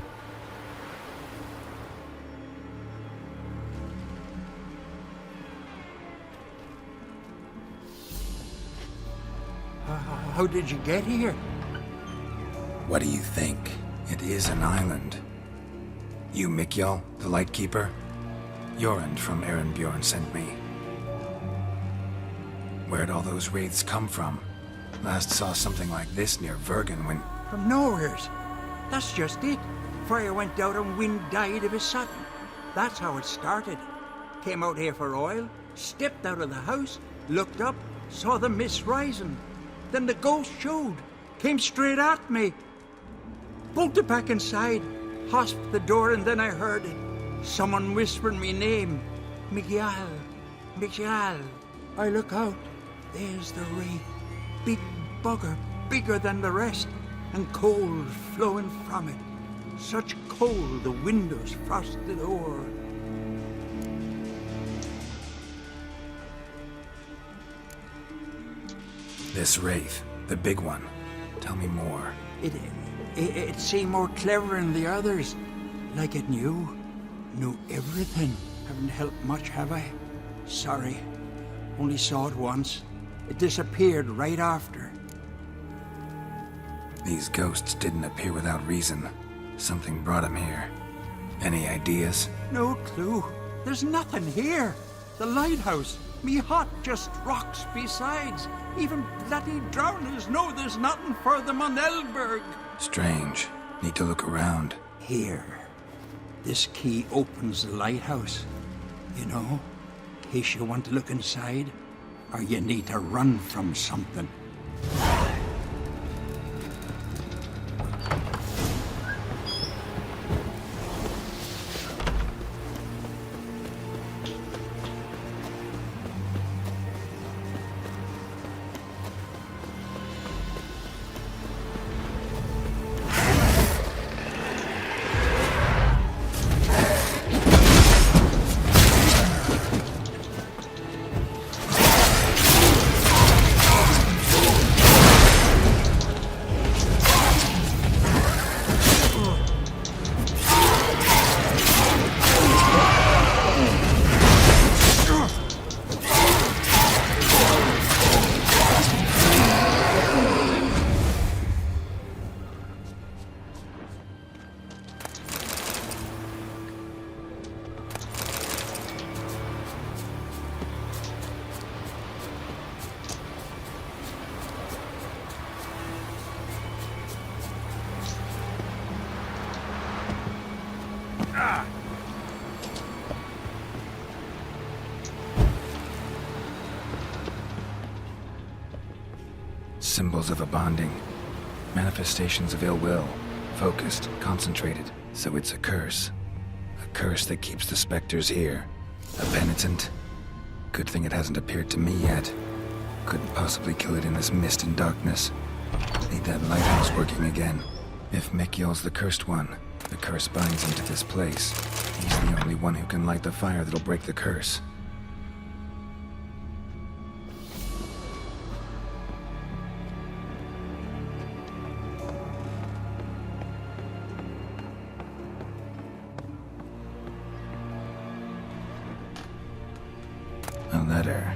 How did you get here? What do you think? It is an island. You Mikjal, the Lightkeeper? Jorund from Erenbjorn sent me. Where'd all those wraiths come from? Last saw something like this near Vergen when... From nowheres. That's just it. Fire went out and wind died of a sudden. That's how it started. Came out here for oil, stepped out of the house, looked up, saw the mist rising. Then the ghost showed, came straight at me. Bolted back inside, hosped the door, and then I heard it. Someone whispering me name. Mikjal. Mikjal. I look out. There's the wraith. Big bugger, bigger than the rest, and cold flowing from it. Such cold the windows frosted o'er. This wraith, the big one. Tell me more. It seemed more clever than the others. Like it knew everything. Haven't helped much, have I? Sorry. Only saw it once. It disappeared right after. These ghosts didn't appear without reason. Something brought them here. Any ideas? No clue. There's nothing here. The lighthouse. Me hut just rocks besides. Even bloody drowners know there's nothing for them on Elberg. Strange. Need to look around. Here. This key opens the lighthouse. You know, in case you want to look inside, or you need to run from something. Symbols of a bonding. Manifestations of ill will. Focused, concentrated. So it's a curse. A curse that keeps the specters here. A penitent. Good thing it hasn't appeared to me yet. Couldn't possibly kill it in this mist and darkness. Need that lighthouse working again. If Mikjal's the cursed one, the curse binds him to this place. He's the only one who can light the fire that'll break the curse. A letter.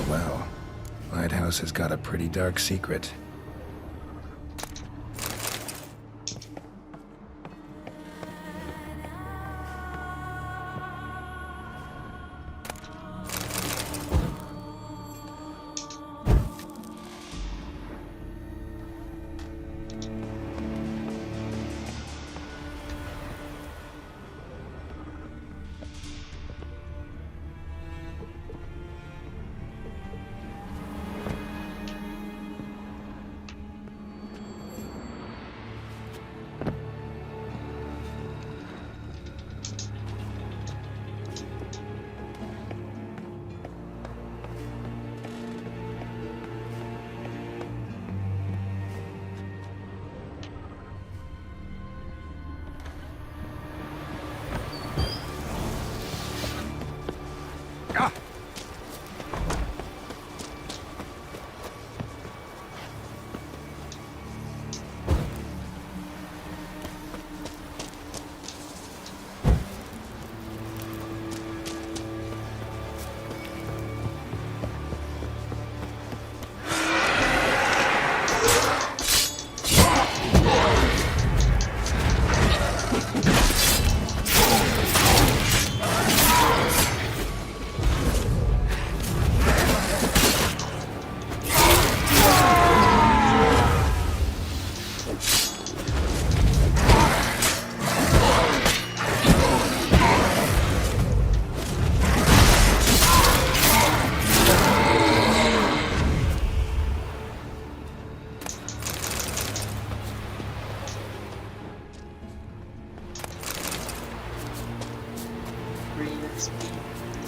Well. Lighthouse has got a pretty dark secret.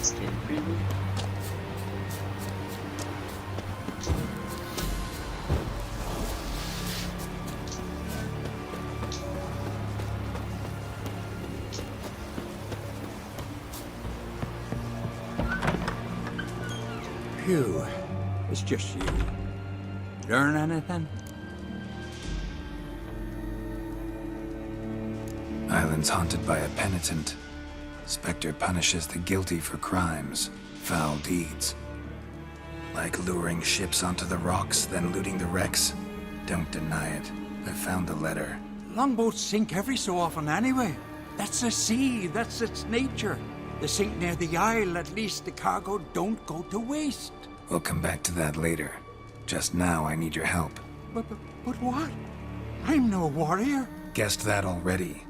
Skin preview. Phew, it's just you. Learn anything? Island's haunted by a penitent. Spectre punishes the guilty for crimes, foul deeds. Like luring ships onto the rocks, then looting the wrecks. Don't deny it. I found the letter. Longboats sink every so often anyway. That's the sea, that's its nature. They sink near the isle, at least the cargo don't go to waste. We'll come back to that later. Just now, I need your help. But what? I'm no warrior. Guessed that already.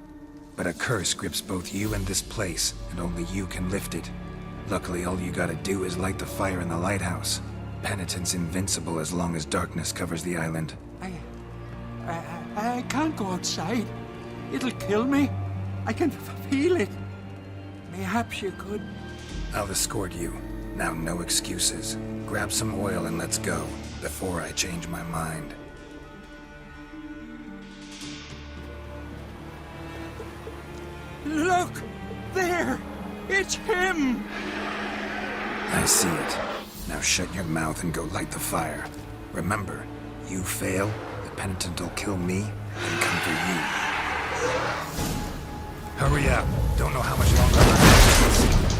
But a curse grips both you and this place, and only you can lift it. Luckily, all you gotta do is light the fire in the lighthouse. Penitent's invincible as long as darkness covers the island. I can't go outside. It'll kill me. I can feel it. Mayhaps you could. I'll escort you. Now, no excuses. Grab some oil and let's go, before I change my mind. Look! There! It's him! I see it. Now shut your mouth and go light the fire. Remember, you fail, the penitent will kill me and come for you. Hurry up. Don't know how much longer I'm gonna do this.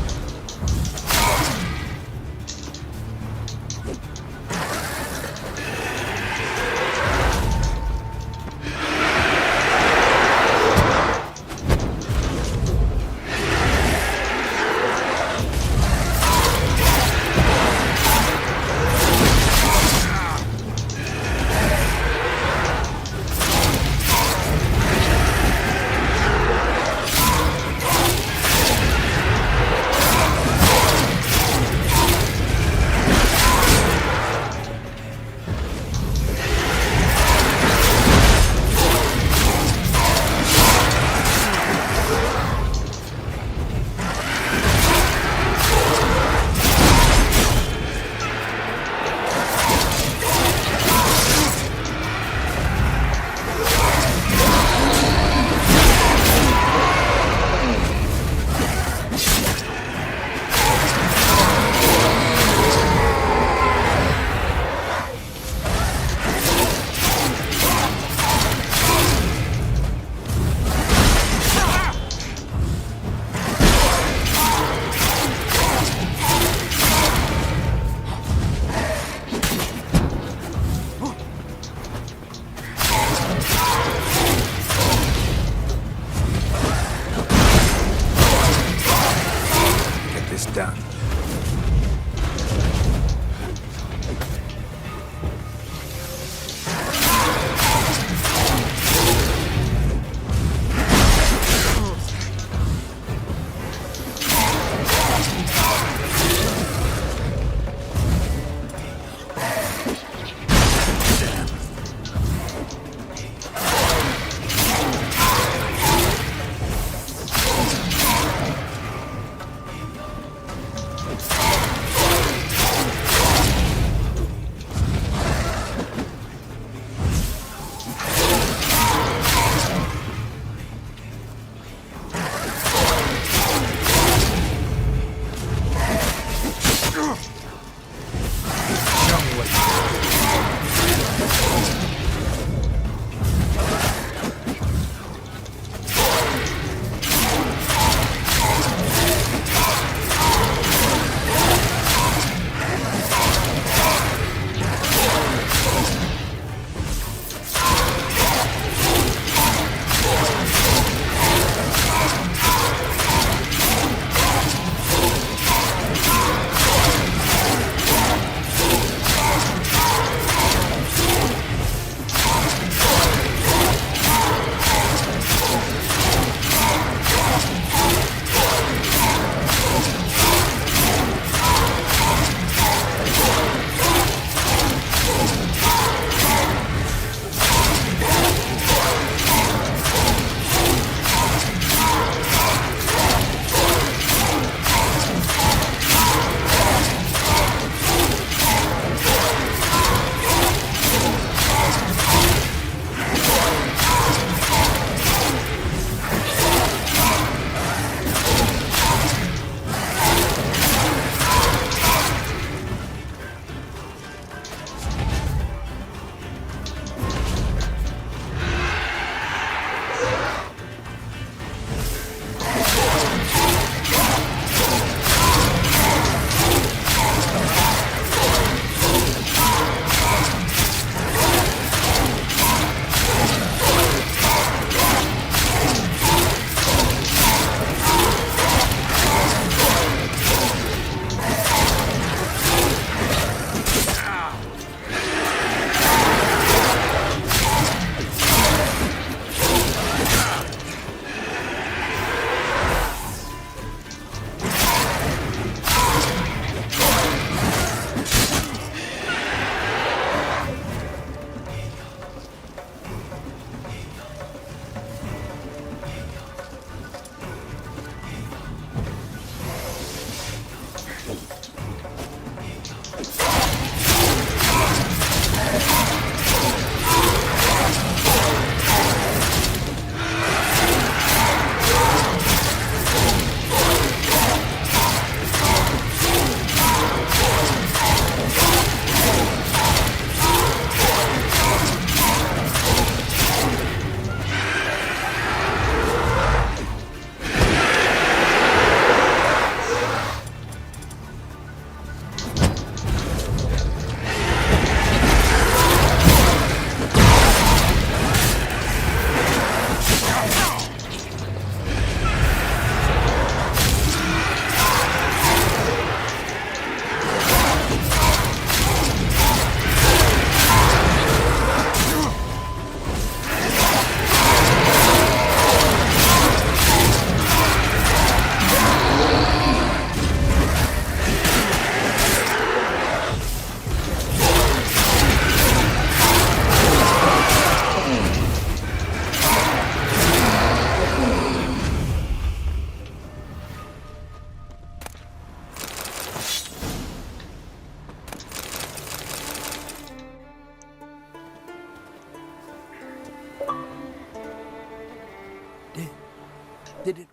Did it?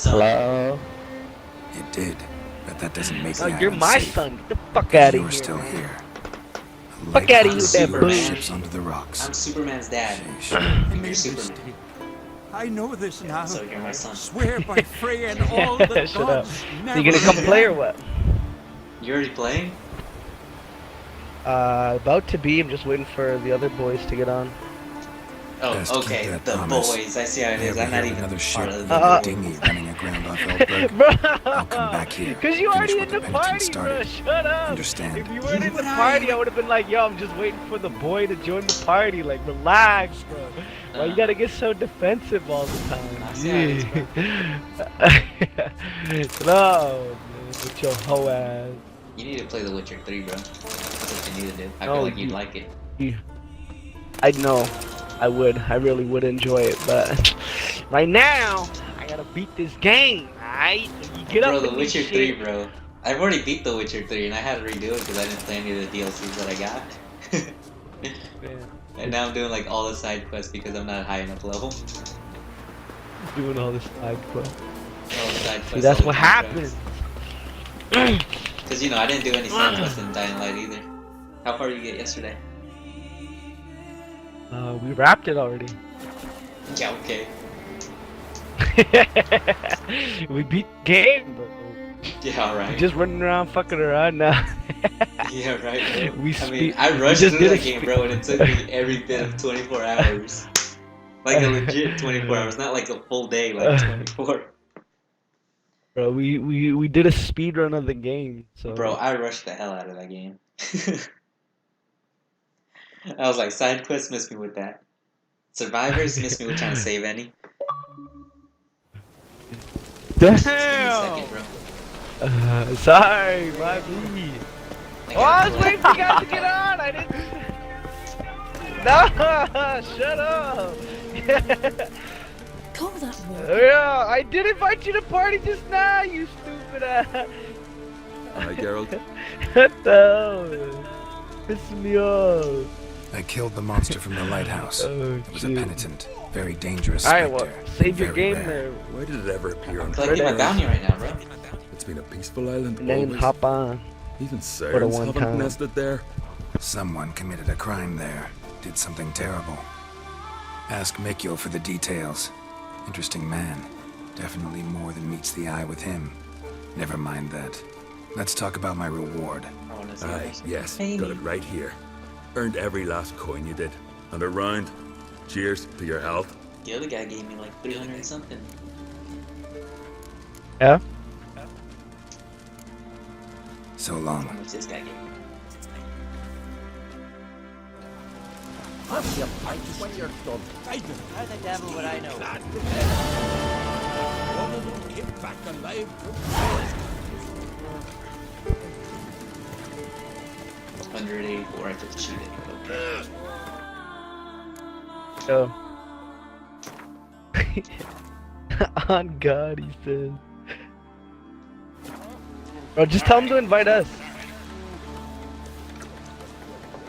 Hello? It did, but that doesn't make Oh, the you're island my safe. son. Get the fuck out of You're here. still here. Fuck out of here with that Light bullshit. ships onto the rocks. I'm Superman's dad. I You're made a Superman. mistake. I know this now. So you're my son. Swear by Freya and all the Shut up. gods. So you gonna come play or what? You already playing? About to be. I'm just waiting for the other boys to get on. Oh, Best keep okay. that The promise. boys. I see how it If is. I I'm ever not hear even another part ship of with the a boys. dinghy running aground off Eldberg, Bro! I'll come back here. Because you finish already what in the the penitents party, started. bro. Shut up. Understand? If you weren't in the party, I would have been like, yo, I'm just waiting for the boy to join the party. Like, relax, bro. Why you gotta get so defensive all the time? I see how it is, bro. No, man, with your hoe ass. You need to play The Witcher 3, bro. That's what you need to do. I No, feel like you'd like it. I know. I would. I really would enjoy it, but right now, I gotta beat this game, alright? You get Bro, up The in Witcher this 3, shit. bro. I've already beat The Witcher 3 and I had to redo it because I didn't play any of the DLCs that I got. And now I'm doing like all the side quests because I'm not high enough level. Doing all this side quest. All the side quests. See, that's all the what contracts. happens. Because, you know, I didn't do any side quests in Dying Light either. How far did you get yesterday? We wrapped it already. Yeah, okay. We beat the game, bro. Yeah, alright. We're just running around fucking around now. Yeah, right, bro. We I mean, speed- I we rushed just through did that a game, speed- bro, and it took me every bit of 24 hours. Like a legit 24 hours, not like a full day, like 24. Bro, we did a speed run of the game, so. Bro, I rushed the hell out of that game. I was like, side quests miss me with that. Survivors miss me with trying to save any. Damn! Just give me a second, bro. Sorry, my me. Oh, I was waiting for you guys to get on. I didn't. No, shut up. Call that one. Yeah, I did invite you to party just now, you stupid ass. Hi, Geralt. What the hell? Pissing me off. I killed the monster from the lighthouse. It was a penitent, very dangerous Alright, specter. well, save your very game rare. there. Why did it ever appear on Collecting my bounty right now, bro. It's been a peaceful island And then always. hop on. Even For the sirens one haven't time. nested there. Someone committed a crime there, did something terrible. Ask Mikyo for the details. Interesting man. Definitely more than meets the eye with him. Never mind that. Let's talk about my reward. Aye, yes, Hey. got it right here. Earned every last coin you did. And a round. Cheers to your health. The other guy gave me like 300 and something. Yeah? So long. How much this guy gave me? Have you fight when you're done. How the devil would I know? One of them came back alive. 184, I just cheated. Okay. Yo. On God, he says. Bro, just tell him to invite us.